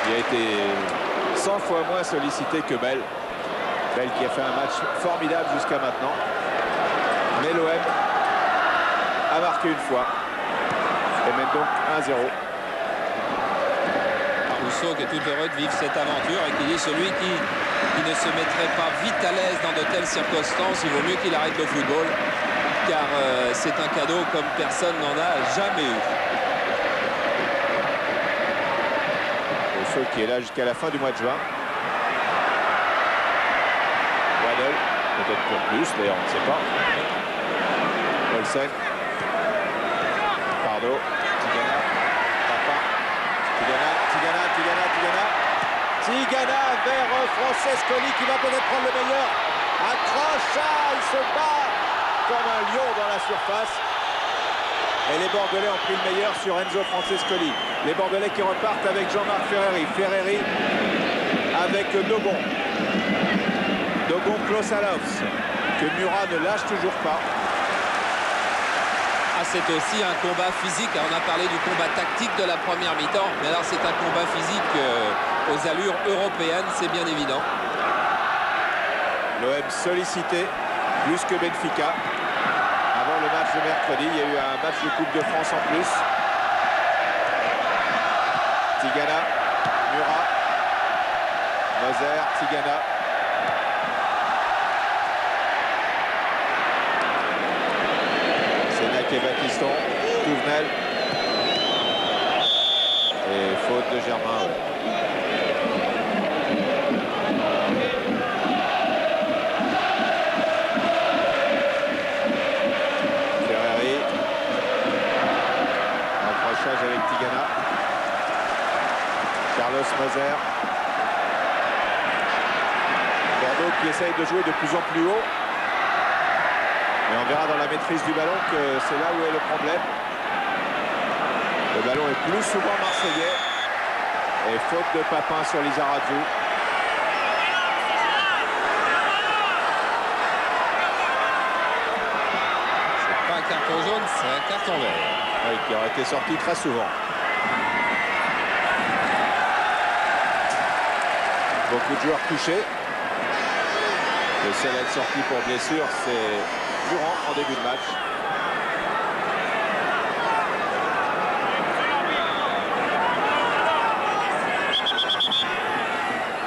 Il a été 100 fois moins sollicité que Bell. Bell qui a fait un match formidable jusqu'à maintenant. Mais l'OM a marqué une fois. Et mène donc 1-0. Rousseau qui est tout heureux de vivre cette aventure et qui dit celui qui ne se mettrait pas vite à l'aise dans de telles circonstances, il vaut mieux qu'il arrête le football, car c'est un cadeau comme personne n'en a jamais eu. Rousseau qui est là jusqu'à la fin du mois de juin. Waddle, peut-être pour plus, d'ailleurs on ne sait pas. Olsen. Pardo. Tigana. Papin. Tigana vers Francescoli qui va peut-être prendre le meilleur. Accroche, il se bat comme un lion dans la surface. Et les Bordelais ont pris le meilleur sur Enzo Francescoli. Les Bordelais qui repartent avec Jean-Marc Ferreri. Ferreri avec Dogon. Dogon Klosalovs que Murat ne lâche toujours pas. Ah, c'est aussi un combat physique. On a parlé du combat tactique de la première mi-temps, mais alors c'est un combat physique aux allures européennes, c'est bien évident. L'OM sollicité plus que Benfica. Avant le match de mercredi, il y a eu un match de Coupe de France en plus. Tigana, Murat. Moser, Tigana. Sénac et Battiston. Touvenel. Et faute de Germain. Ouais. Avec Tigana. Carlos Moser. Bordeaux qui essaye de jouer de plus en plus haut. Mais on verra dans la maîtrise du ballon que c'est là où est le problème. Le ballon est plus souvent marseillais. Et faute de Papin sur Lizarazu. C'est pas un carton jaune, c'est un carton vert. Oui, qui aurait été sorti très souvent. Beaucoup de joueurs touchés. Le seul à être sorti pour blessure, c'est Durand en début de match.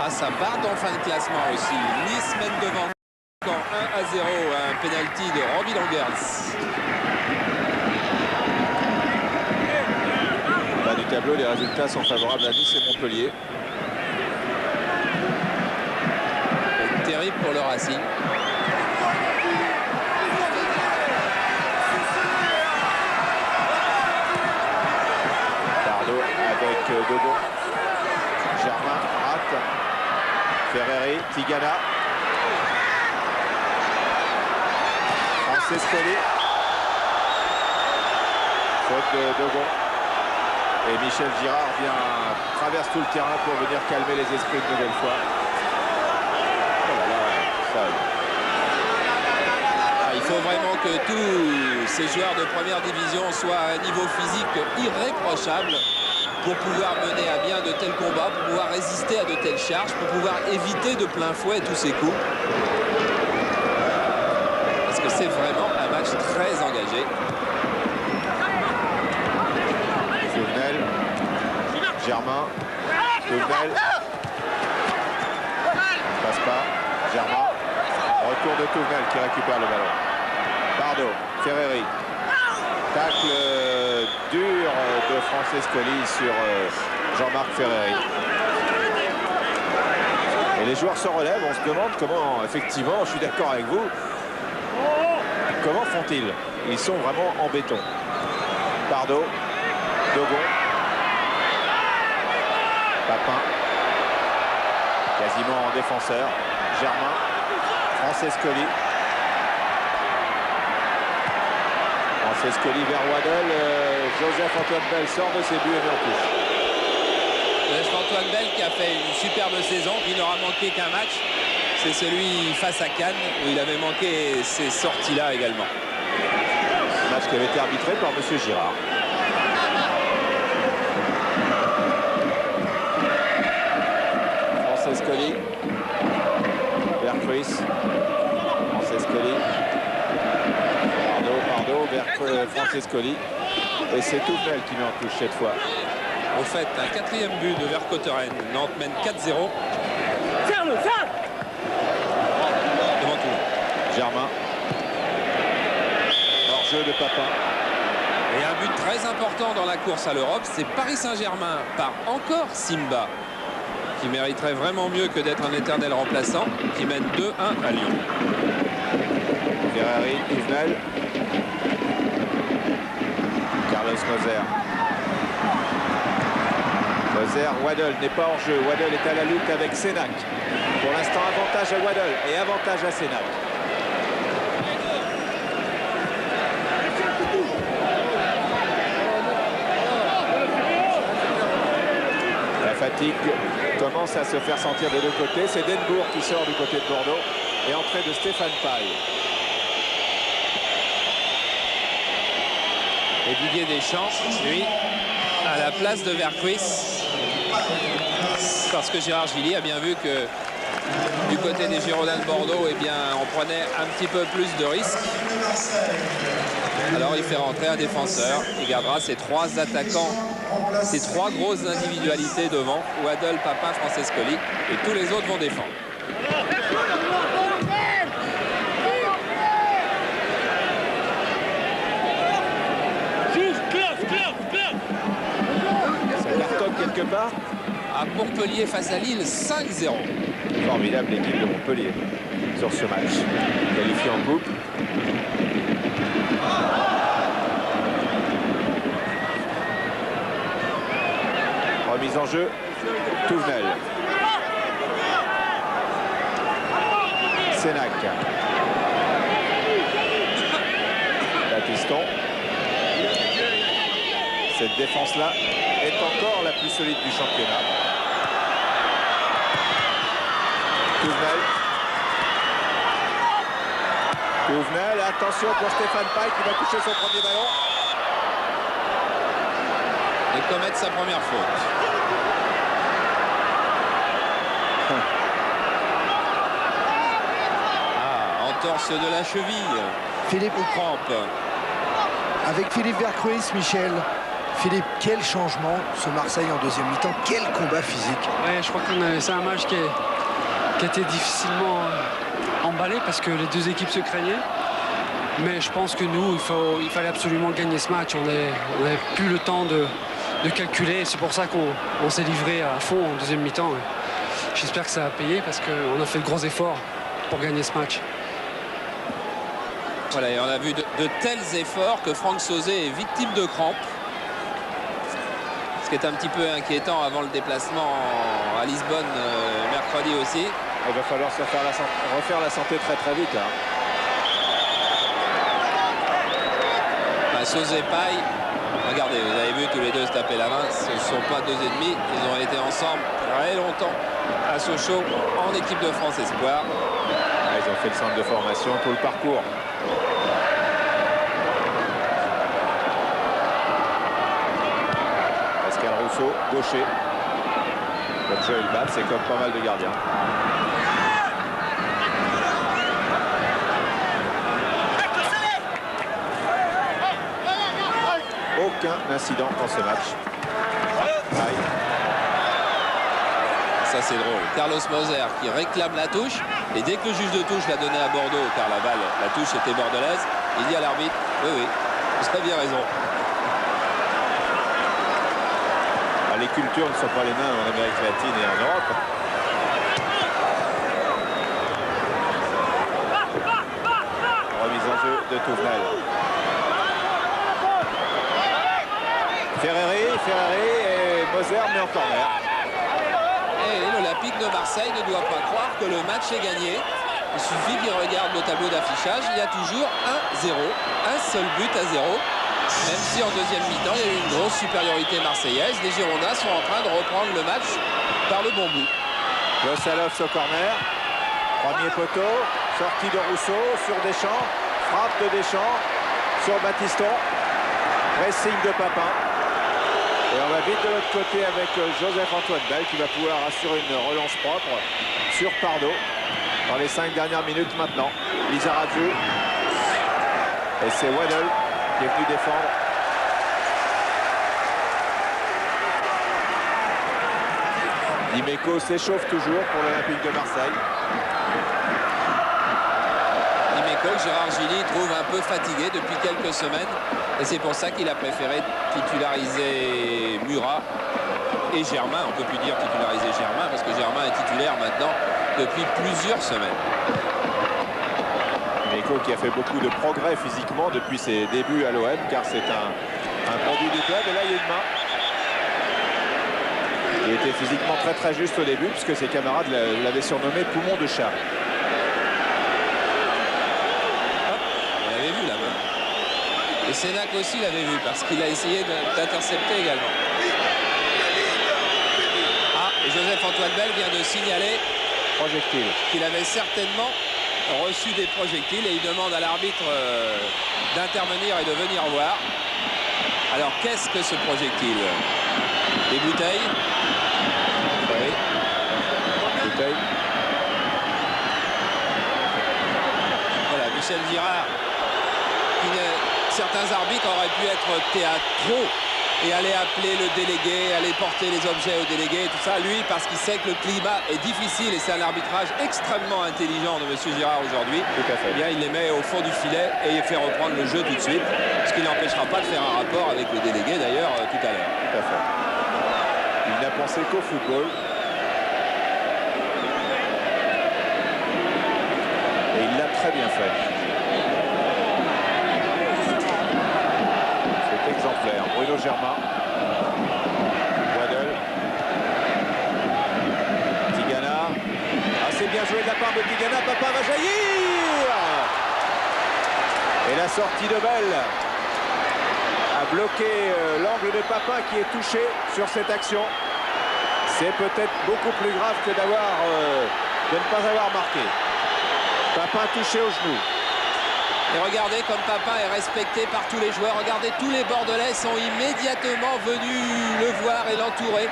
Ah, ça part en fin de classement aussi. Nice mène devant 1-0, un penalty de Robbie Langers. Bas du tableau, les résultats sont favorables à Nice et Montpellier. Terrible pour le Racing. Dardo avec Dodo. Germain rate. Ferreri, Tigana. Francescoli. Faute de Dogon. Et Michel Girard traverse tout le terrain pour venir calmer les esprits une nouvelle fois. Il faut vraiment que tous ces joueurs de première division soient à un niveau physique irréprochable pour pouvoir mener à bien de tels combats, pour pouvoir résister à de telles charges, pour pouvoir éviter de plein fouet tous ces coups. Parce que c'est vraiment un match très engagé. Touvenel. Germain. Touvenel. Passe pas. Germain. Retour de Touvenel qui récupère le ballon. Bardot. Ferreri. Tacle dur de Francescoli sur Jean-Marc Ferreri. Et les joueurs se relèvent. On se demande comment, effectivement, je suis d'accord avec vous, comment font-ils? Ils sont vraiment en béton. Bardot. Dogon. Papin. Quasiment en défenseur. Germain. Francescoli. Francescoli vers Waddle. Joseph-Antoine Bell sort de ses buts et met en touche. Joseph-Antoine Bell qui a fait une superbe saison, qui n'aura manqué qu'un match. C'est celui face à Cannes où il avait manqué ces sorties-là également. Match qui avait été arbitré par M. Girard. Francescoli. Vercruis. Francescoli. Pardo vers Francescoli. Et c'est Touvenel qui met en touche cette fois. Au fait, un quatrième but de Vercauteren. Nantes mène 4-0. Devant tout. Germain. Hors-jeu de Papin. Et un but très important dans la course à l'Europe, c'est Paris Saint-Germain par encore Simba, qui mériterait vraiment mieux que d'être un éternel remplaçant, qui mène 2-1 à Lyon. Ferreri, Touvenel. Carlos Moser. Moser, Waddle n'est pas hors jeu. Waddle est à la lutte avec Sénac. Pour l'instant, avantage à Waddle et avantage à Sénac. La fatigue commence à se faire sentir des deux côtés. C'est Denbourg qui sort du côté de Bordeaux et entrée de Stéphane Paille. Et Didier Deschamps, lui, à la place de Vercruis, parce que Gérard Gilly a bien vu que du côté des Girondins de Bordeaux, eh bien, on prenait un petit peu plus de risques. Alors il fait rentrer un défenseur. Il gardera ses 3 attaquants ces 3 grosses individualités devant, Waddle, Papin, Francescoli, et tous les autres vont défendre. Ça cartonne quelque part. À Montpellier face à Lille, 5-0. Formidable l'équipe de Montpellier sur ce match. Qualifié en coupe. Remise en jeu. Touvenel. Sénac. Batiston. Cette défense-là est encore la plus solide du championnat. Touvenel. Touvenel, attention pour Stéphane Paille qui va toucher son premier ballon. Et commettre sa première faute. Ah, entorse de la cheville. Philippe, Ou crampe. avec Philippe Vercruis, Michel. Philippe, quel changement ce Marseille en deuxième mi-temps, quel combat physique. Ouais, je crois qu'on a c'est un match qui a été difficilement emballé parce que les deux équipes se craignaient. Mais je pense que nous, il fallait absolument gagner ce match. On n'avait plus le temps de calculer. C'est pour ça qu'on s'est livré à fond en deuxième mi-temps. J'espère que ça a payé parce qu'on a fait de gros efforts pour gagner ce match. Voilà, et on a vu de tels efforts que Franck Sauzet est victime de crampes. Ce qui est un petit peu inquiétant avant le déplacement à Lisbonne mercredi aussi. Il va falloir se refaire la santé très très vite. Hein. Bah, Sauzet Paille, regardez, vous avez vu tous les deux se taper la main. Ce ne sont pas deux ennemis, ils ont été ensemble très longtemps à Sochaux en équipe de France Espoir. Ah, ils ont fait le centre de formation, tout le parcours. Pascal Rousseau, gaucher. Comme Joël Bat, c'est comme pas mal de gardiens. Aucun incident dans ce match. Aïe. Ça c'est drôle. Carlos Moser qui réclame la touche. Et dès que le juge de touche l'a donné à Bordeaux, car la touche était bordelaise, il dit à l'arbitre, oui, vous avez bien raison. Ah, les cultures ne sont pas les mêmes en Amérique latine et en Europe. Remise en jeu de Touvenel. Ferreri et Moser met en corner. Et l'Olympique de Marseille ne doit pas croire que le match est gagné. Il suffit qu'il regarde le tableau d'affichage. Il y a toujours 1-0, un seul but à 0. Même si en deuxième mi-temps, il y a eu une grosse supériorité marseillaise. Les Girondins sont en train de reprendre le match par le bon bout. Losalovs au corner. Premier poteau. Sortie de Rousseau sur Deschamps. Frappe de Deschamps sur Batiston. Pressing de Papin. Et on va vite de l'autre côté avec Joseph-Antoine Bell qui va pouvoir assurer une relance propre sur Pardo dans les 5 dernières minutes maintenant. Lizarazu. Et c'est Waddle qui est venu défendre. Dimeco s'échauffe toujours pour l'Olympique de Marseille. Dimeco, Gérard Gilly trouve un peu fatigué depuis quelques semaines. Et c'est pour ça qu'il a préféré titulariser Murat et Germain. On ne peut plus dire titulariser Germain parce que Germain est titulaire maintenant depuis plusieurs semaines. Dimeco qui a fait beaucoup de progrès physiquement depuis ses débuts à l'OM car c'est un produit du club. Et là, il y a une main. Il était physiquement très très juste au début puisque ses camarades l'avaient surnommé poumon de chat. On l'avait vu la main. Et Sénac aussi l'avait vu parce qu'il a essayé d'intercepter également. Ah, et Joseph-Antoine Bell vient de signaler Projectile. qu'il avait certainement reçu des projectiles et il demande à l'arbitre d'intervenir et de venir voir. Alors qu'est-ce que ce projectile? Des bouteilles? Oui. Bouteille. Voilà, Michel Girard. Certains arbitres auraient pu être théâtraux et aller appeler le délégué, aller porter les objets au délégué, tout ça. Lui, parce qu'il sait que le climat est difficile et c'est un arbitrage extrêmement intelligent de M. Girard aujourd'hui. Tout à fait. Eh bien, il les met au fond du filet et il fait reprendre le jeu tout de suite, ce qui n'empêchera pas de faire un rapport avec le délégué d'ailleurs tout à l'heure. Tout à fait. Il n'a pensé qu'au football. Et il l'a très bien fait. C'est exemplaire. Bruno Germain. Waddle. Tigana. C'est bien joué de la part de Tigana. Papin va jaillir. Et la sortie de Bell a bloqué l'angle de Papin qui est touché sur cette action. C'est peut-être beaucoup plus grave que de ne pas avoir marqué. Papin touché au genou. Et regardez comme Papin est respecté par tous les joueurs. Regardez, tous les Bordelais sont immédiatement venus le voir et l'entourer.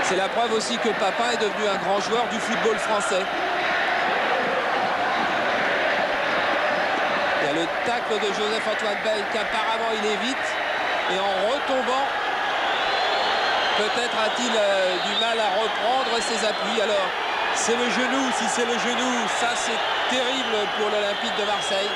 C'est la preuve aussi que Papin est devenu un grand joueur du football français. Il y a le tacle de Joseph-Antoine Bell qu'apparemment il évite. Et en retombant, peut-être a-t-il du mal à reprendre ses appuis. Alors, c'est le genou. Si c'est le genou, ça c'est terrible pour l'Olympique de Marseille.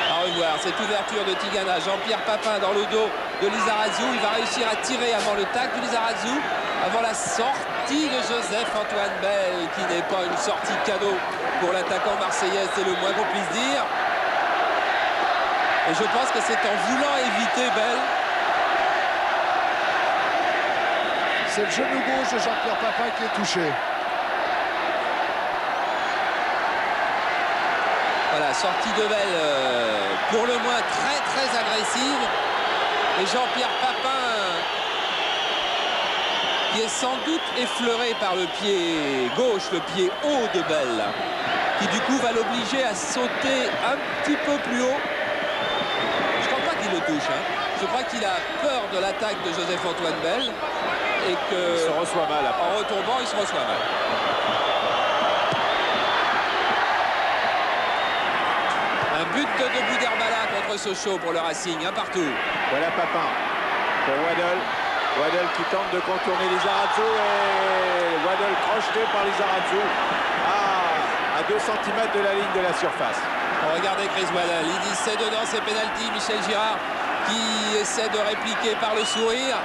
À revoir cette ouverture de Tigana. Jean-Pierre Papin dans le dos de Lizarazu. Il va réussir à tirer avant le tacle de Lizarazu, avant la sortie de Joseph-Antoine Bell, qui n'est pas une sortie cadeau pour l'attaquant marseillais, c'est le moins qu'on puisse dire. Et je pense que c'est en voulant éviter Bell. C'est le genou gauche de Jean-Pierre Papin qui est touché. Voilà, sortie de Bell pour le moins très agressive. Et Jean-Pierre Papin, qui est sans doute effleuré par le pied gauche, le pied haut de Bell, qui du coup va l'obliger à sauter un petit peu plus haut. Je ne crois pas qu'il le touche. Je crois qu'il a peur de l'attaque de Joseph-Antoine Bell et que, il se reçoit mal après. En retombant, il se reçoit mal. Un but de Bouderbala contre Sochaux pour le Racing, un partout. Voilà Papin pour Waddle. Waddle qui tente de contourner Lizarazu et Waddle crocheté par Lizarazu à 2 cm de la ligne de la surface. Regardez Chris Waddle, il dit c'est dedans, c'est pénalty. Michel Girard qui essaie de répliquer par le sourire.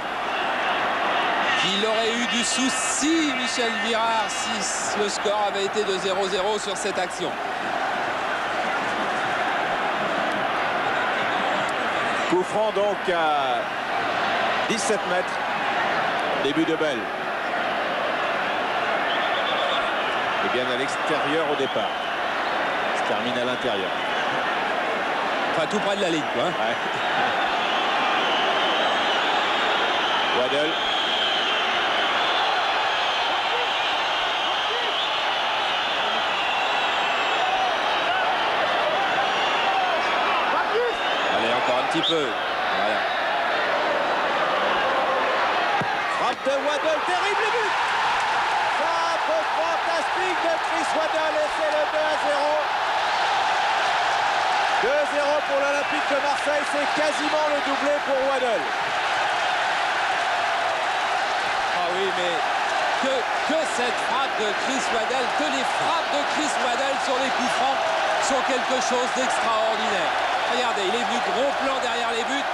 Il aurait eu du souci, Michel Girard, si le score avait été de 0-0 sur cette action. Coup franc donc à 17 mètres. Début de Bell. Et bien à l'extérieur au départ. Se termine à l'intérieur. Enfin tout près de la ligne quoi. Ouais. Waddle. Allez encore un petit peu. Voilà. Frappe de Waddle, terrible but. Frappe fantastique de Chris Waddle et c'est le 2-0. 2-0 pour l'Olympique de Marseille, c'est quasiment le doublé pour Waddle. Ah oui, mais que cette frappe de Chris Waddle, que les frappes de Chris Waddle sur les coups francs sont quelque chose d'extraordinaire. Regardez, il est venu gros plan derrière les buts,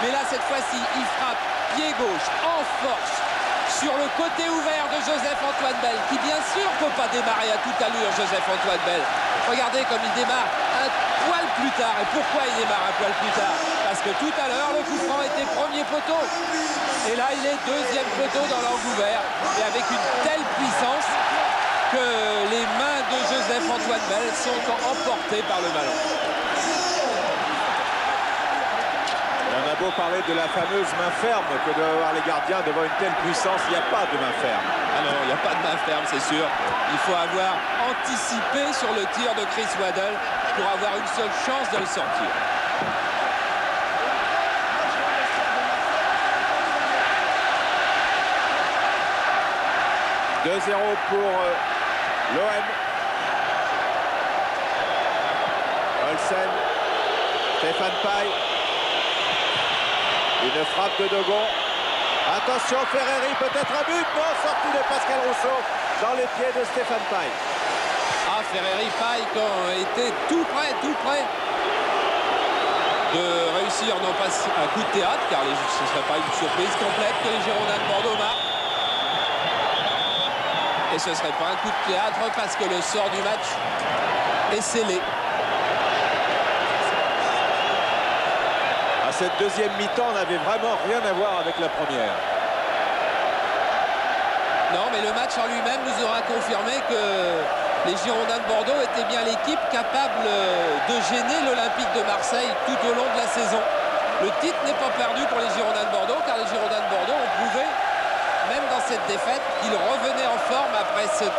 mais là cette fois-ci il frappe pied gauche en force sur le côté ouvert de Joseph-Antoine Bell, qui bien sûr ne peut pas démarrer à toute allure. Joseph-Antoine Bell, regardez comme il démarre un poil plus tard. Et pourquoi il démarre un poil plus tard? Parce que tout à l'heure le coup franc était premier poteau et là il est deuxième poteau dans l'angle ouvert, et avec une telle puissance que les mains de Joseph-Antoine Bell sont emportées par le ballon. On a beau parler de la fameuse main ferme que doivent avoir les gardiens devant une telle puissance, il n'y a pas de main ferme. Ah non, il n'y a pas de main ferme, c'est sûr. Il faut avoir anticipé sur le tir de Chris Waddle pour avoir une seule chance de le sortir. « 2-0 pour l'OM. Olsen, Stéphane Paille. Une frappe de Dogon. Attention, Ferreri, peut-être un but. Non, sortie de Pascal Rousseau dans les pieds de Stéphane Paille. Ah, Ferreri, Paille qui ont été tout près de réussir non pas un coup de théâtre, car ce ne serait pas une surprise complète que les Girondins de Bordeaux marquent. Et ce ne serait pas un coup de théâtre parce que le sort du match est scellé. Cette deuxième mi-temps n'avait vraiment rien à voir avec la première. Non, mais le match en lui-même nous aura confirmé que les Girondins de Bordeaux étaient bien l'équipe capable de gêner l'Olympique de Marseille tout au long de la saison. Le titre n'est pas perdu pour les Girondins de Bordeaux, car les Girondins de Bordeaux ont prouvé, même dans cette défaite, qu'ils revenaient en forme après ce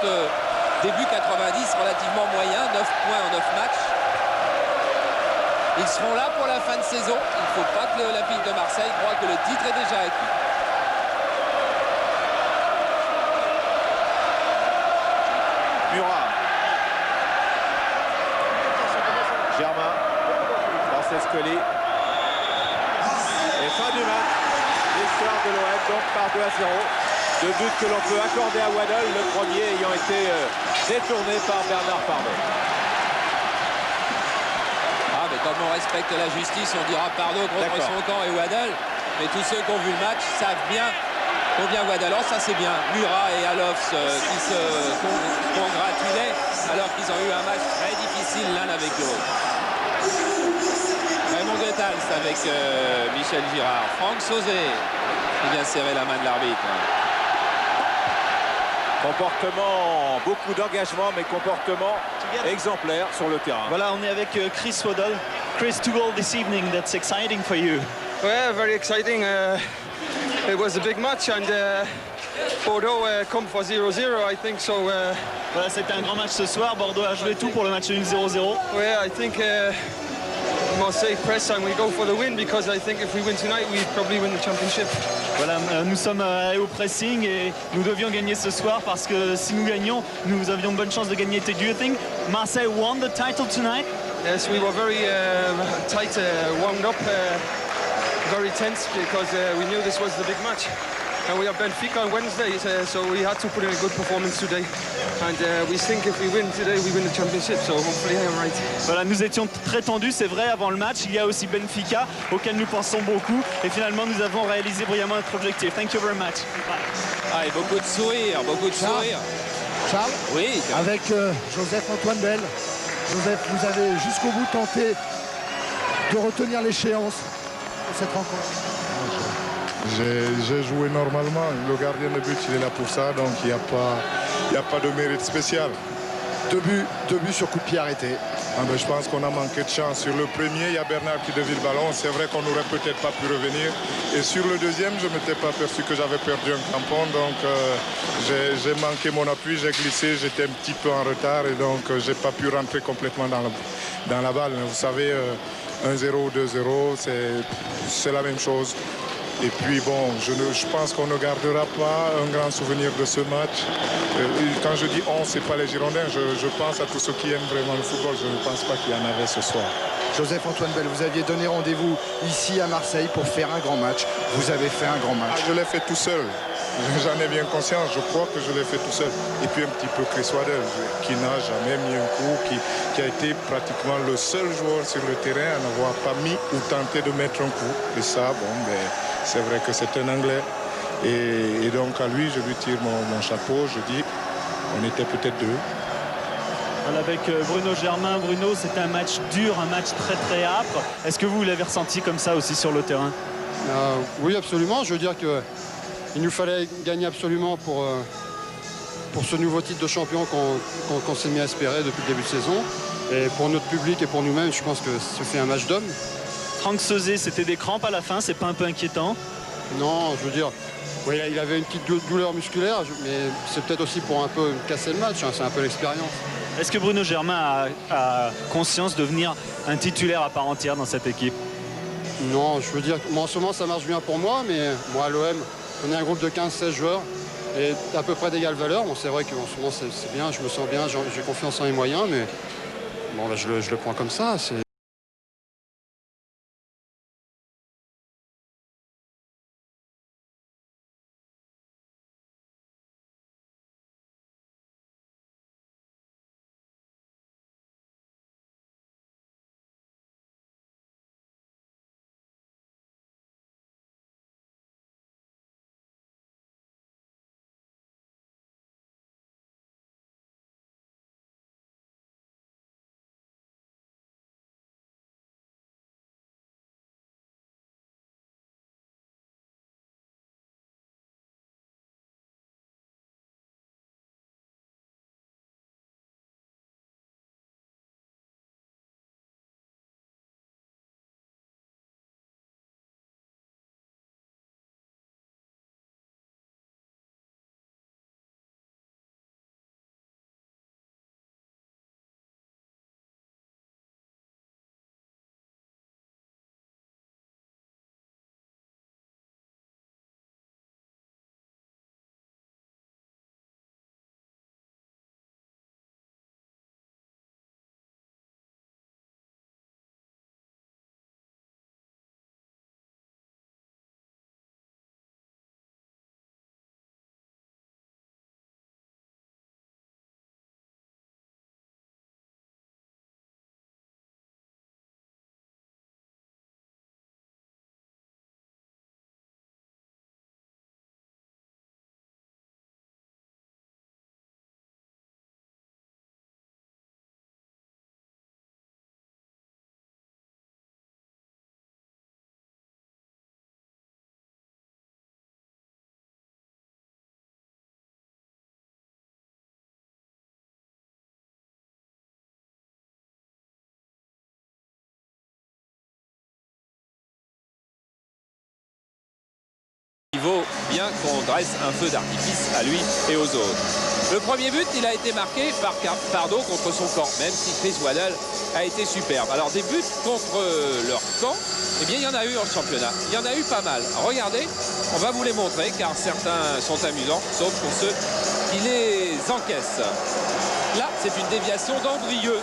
début 90 relativement moyen, 9 points en 9 matchs. Ils seront là pour la fin de saison. Il ne faut pas que l'Olympique de Marseille croie que le titre est déjà acquis. Murat. Germain. Francescoli. Et fin du match. L'histoire de l'OM donc par 2-0. Deux buts que l'on peut accorder à Waddle. Le premier ayant été détourné par Bernard Pardo. Comme on respecte la justice, on dira Pardo contre son camp et Waddle. Mais tous ceux qui ont vu le match savent bien combien Waddle. Alors ça c'est bien. Murat et Alofs qui se congratulaient alors qu'ils ont eu un match très difficile l'un avec l'autre. Raymond Goethals avec Michel Girard. Franck Sauzé qui vient serrer la main de l'arbitre. Comportement, beaucoup d'engagement, mais comportement exemplaire sur le terrain. Voilà, on est avec Chris Waddle. Chris, 2 goals this evening, that's exciting for you. Yeah, very exciting. It was a big match and Bordeaux come for 0-0, I think so. Voilà, c'était un grand match ce soir. Bordeaux a joué tout pour le match nul 0-0. Yeah, I think Marseille press and we go for the win because I think if we win tonight, we probably win the championship. Voilà, nous sommes allés au pressing et nous devions gagner ce soir parce que si nous gagnions, nous avions de bonnes chances de gagner. Do you think Marseille won the title tonight? Yes, we were very tight, wound up, very tense because we knew this was the big match. And we have Benfica on Wednesday, so we had to put in a good performance today. And we think if we win today, we win the championship. So hopefully I am right. Voilà, nous étions très tendus, c'est vrai, avant le match. Il y a aussi Benfica, auquel nous pensons beaucoup. Et finalement, nous avons réalisé brillamment notre objectif. Thank you very much. Ah, et beaucoup de sourires, beaucoup de sourires. Charles, oui, avec Joseph-Antoine Bell. Joseph, vous avez jusqu'au bout tenté de retenir l'échéance de cette rencontre. J'ai joué normalement. Le gardien de but, il est là pour ça, donc il n'y a pas de mérite spécial. Deux buts sur coup de pied arrêté. Ah ben, je pense qu'on a manqué de chance. Sur le premier, il y a Bernard qui dévie le ballon. C'est vrai qu'on n'aurait peut-être pas pu revenir. Et sur le deuxième, je ne m'étais pas aperçu que j'avais perdu un crampon. Donc j'ai manqué mon appui, j'ai glissé, j'étais un petit peu en retard. Et donc je n'ai pas pu rentrer complètement dans la balle. Vous savez, 1-0 ou 2-0, c'est la même chose. Et puis bon, je pense qu'on ne gardera pas un grand souvenir de ce match. Quand je dis on, c'est pas les Girondins, je pense à tous ceux qui aiment vraiment le football. Je ne pense pas qu'il y en avait ce soir. Joseph-Antoine Bell, vous aviez donné rendez-vous ici à Marseille pour faire un grand match. Vous avez fait un grand match. Je l'ai fait tout seul. J'en ai bien conscience, je crois que je l'ai fait tout seul. Et puis un petit peu Chris Waddle, qui n'a jamais mis un coup, qui a été pratiquement le seul joueur sur le terrain à n'avoir pas mis ou tenté de mettre un coup. Et ça, bon, ben, c'est vrai que c'est un Anglais. Et donc à lui, je lui tire mon chapeau, je dis, on était peut-être deux. Voilà, avec Bruno Germain. Bruno, c'était un match dur, un match très très âpre. Est-ce que vous l'avez ressenti comme ça aussi sur le terrain? Oui, absolument. Je veux dire qu'il nous fallait gagner absolument pour ce nouveau titre de champion qu'on s'est mis à espérer depuis le début de saison. Et pour notre public et pour nous-mêmes, je pense que ça fait un match d'homme. Franck Sauzé, c'était des crampes à la fin, c'est pas un peu inquiétant? Non, je veux dire, oui, il avait une petite douleur musculaire, mais c'est peut-être aussi pour un peu casser le match, hein, c'est un peu l'expérience. Est-ce que Bruno Germain a conscience de devenir un titulaire à part entière dans cette équipe? Non, je veux dire, moi, en ce moment ça marche bien pour moi, mais moi à l'OM, on est un groupe de 15-16 joueurs et à peu près d'égale valeur. Bon, c'est vrai qu'en ce moment c'est bien, je me sens bien, j'ai confiance en les moyens, mais bon, là, je le prends comme ça. bien qu'on dresse un feu d'artifice à lui et aux autres. Le premier but, il a été marqué par Pardo contre son camp, même si Chris Waddell a été superbe. Alors des buts contre leur camp, eh bien il y en a eu en championnat. Il y en a eu pas mal. Regardez, on va vous les montrer car certains sont amusants, sauf pour ceux qui les encaissent. Là, c'est une déviation d'Andrieux.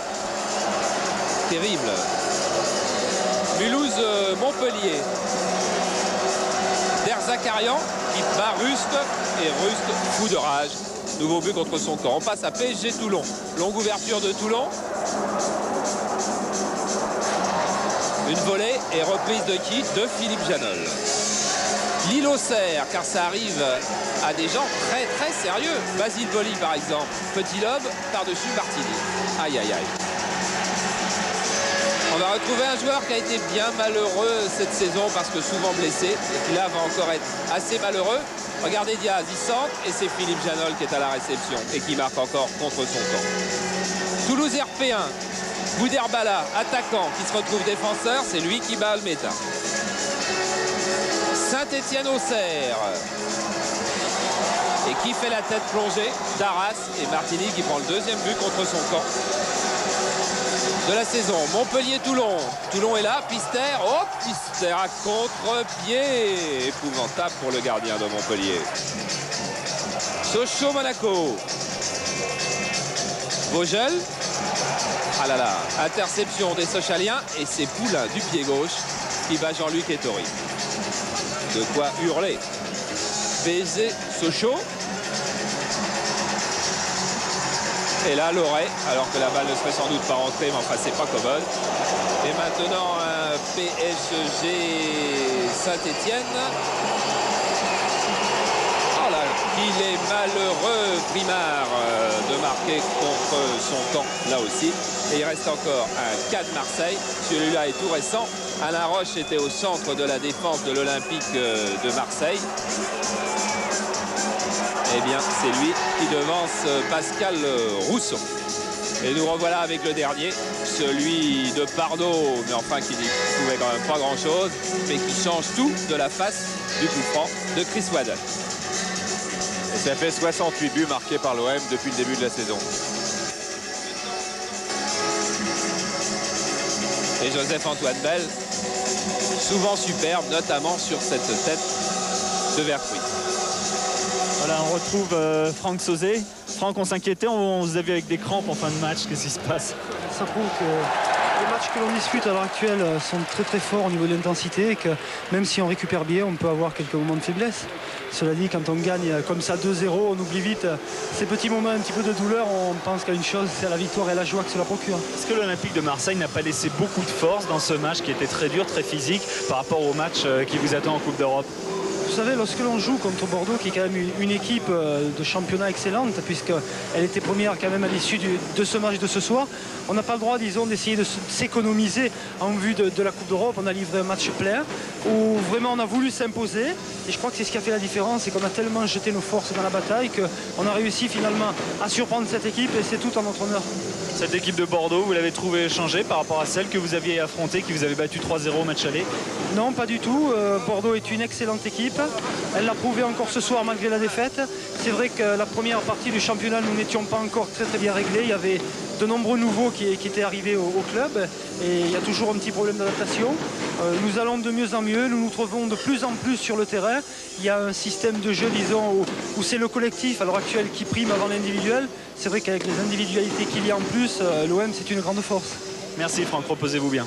Terrible. Mulhouse-Montpellier. Derzakarian qui bat Rust et Rust fou de rage. Nouveau but contre son camp. On passe à PSG Toulon. Longue ouverture de Toulon. Une volée et reprise de qui? De Philippe Janol. Lille-Auxerre, car ça arrive à des gens très très sérieux. Basile Boli par exemple. Petit lobe par-dessus Martini. Aïe aïe aïe. On va retrouver un joueur qui a été bien malheureux cette saison parce que souvent blessé et qui là va encore être assez malheureux. Regardez Diaz, il centre et c'est Philippe Janol qui est à la réception et qui marque encore contre son camp. Toulouse RP1, Bouderbala, attaquant qui se retrouve défenseur, c'est lui qui bat Almeta. Saint-Étienne-Auxerre. Et qui fait la tête plongée? Darras et Martini qui prend le deuxième but contre son camp de la saison. Montpellier-Toulon. Toulon est là. Pister. Oh, Pister à contre-pied. Épouvantable pour le gardien de Montpellier. Sochaux-Monaco. Vogel. Ah là là. Interception des Sochaliens. Et c'est Poulain du pied gauche qui bat Jean-Luc Ettori. De quoi hurler. PSG Sochaux. Et là, Loret, alors que la balle ne serait sans doute pas rentrée, mais enfin, c'est pas commode. Et maintenant, un PSG Saint-Étienne. Oh là, il est malheureux, Primard, de marquer contre son camp, là aussi. Et il reste encore un cas de Marseille. Celui-là est tout récent. Alain Roche était au centre de la défense de l'Olympique de Marseille. Eh bien, c'est lui qui devance Pascal Rousseau. Et nous revoilà avec le dernier, celui de Pardo, mais enfin qui n'y pouvait quand même pas grand-chose, mais qui change tout de la face du coup franc de Chris Waddell. Et ça fait 68 buts marqués par l'OM depuis le début de la saison. Et Joseph-Antoine Bell, souvent superbe, notamment sur cette tête de Vercruit. Voilà, on retrouve Franck Sauzet. Franck, on s'inquiétait, on vous a vu avec des crampes en fin de match, qu'est-ce qui se passe? Ça prouve que les matchs que l'on dispute à l'heure actuelle sont très très forts au niveau de l'intensité et que même si on récupère bien, on peut avoir quelques moments de faiblesse. Cela dit, quand on gagne comme ça 2-0, on oublie vite ces petits moments un petit peu de douleur, on pense qu'à une chose, c'est la victoire et la joie que cela procure. Est-ce que l'Olympique de Marseille n'a pas laissé beaucoup de force dans ce match qui était très dur, très physique par rapport au match qui vous attend en Coupe d'Europe? Vous savez, lorsque l'on joue contre Bordeaux, qui est quand même une équipe de championnat excellente, puisqu'elle était première quand même à l'issue de ce match de ce soir, on n'a pas le droit, disons, d'essayer de s'économiser en vue de la Coupe d'Europe. On a livré un match plein où vraiment on a voulu s'imposer. Et je crois que c'est ce qui a fait la différence, c'est qu'on a tellement jeté nos forces dans la bataille qu'on a réussi finalement à surprendre cette équipe et c'est tout en notre honneur. Cette équipe de Bordeaux, vous l'avez trouvée changée par rapport à celle que vous aviez affrontée, qui vous avait battu 3-0 au match aller? Non, pas du tout. Bordeaux est une excellente équipe. Elle l'a prouvé encore ce soir malgré la défaite. C'est vrai que la première partie du championnat, nous n'étions pas encore très très bien réglés. Il y avait de nombreux nouveaux qui étaient arrivés au club et il y a toujours un petit problème d'adaptation. Nous allons de mieux en mieux, nous nous trouvons de plus en plus sur le terrain. Il y a un système de jeu, disons, où c'est le collectif à l'heure actuelle qui prime avant l'individuel. C'est vrai qu'avec les individualités qu'il y a en plus, l'OM c'est une grande force. Merci Franck, reposez-vous bien.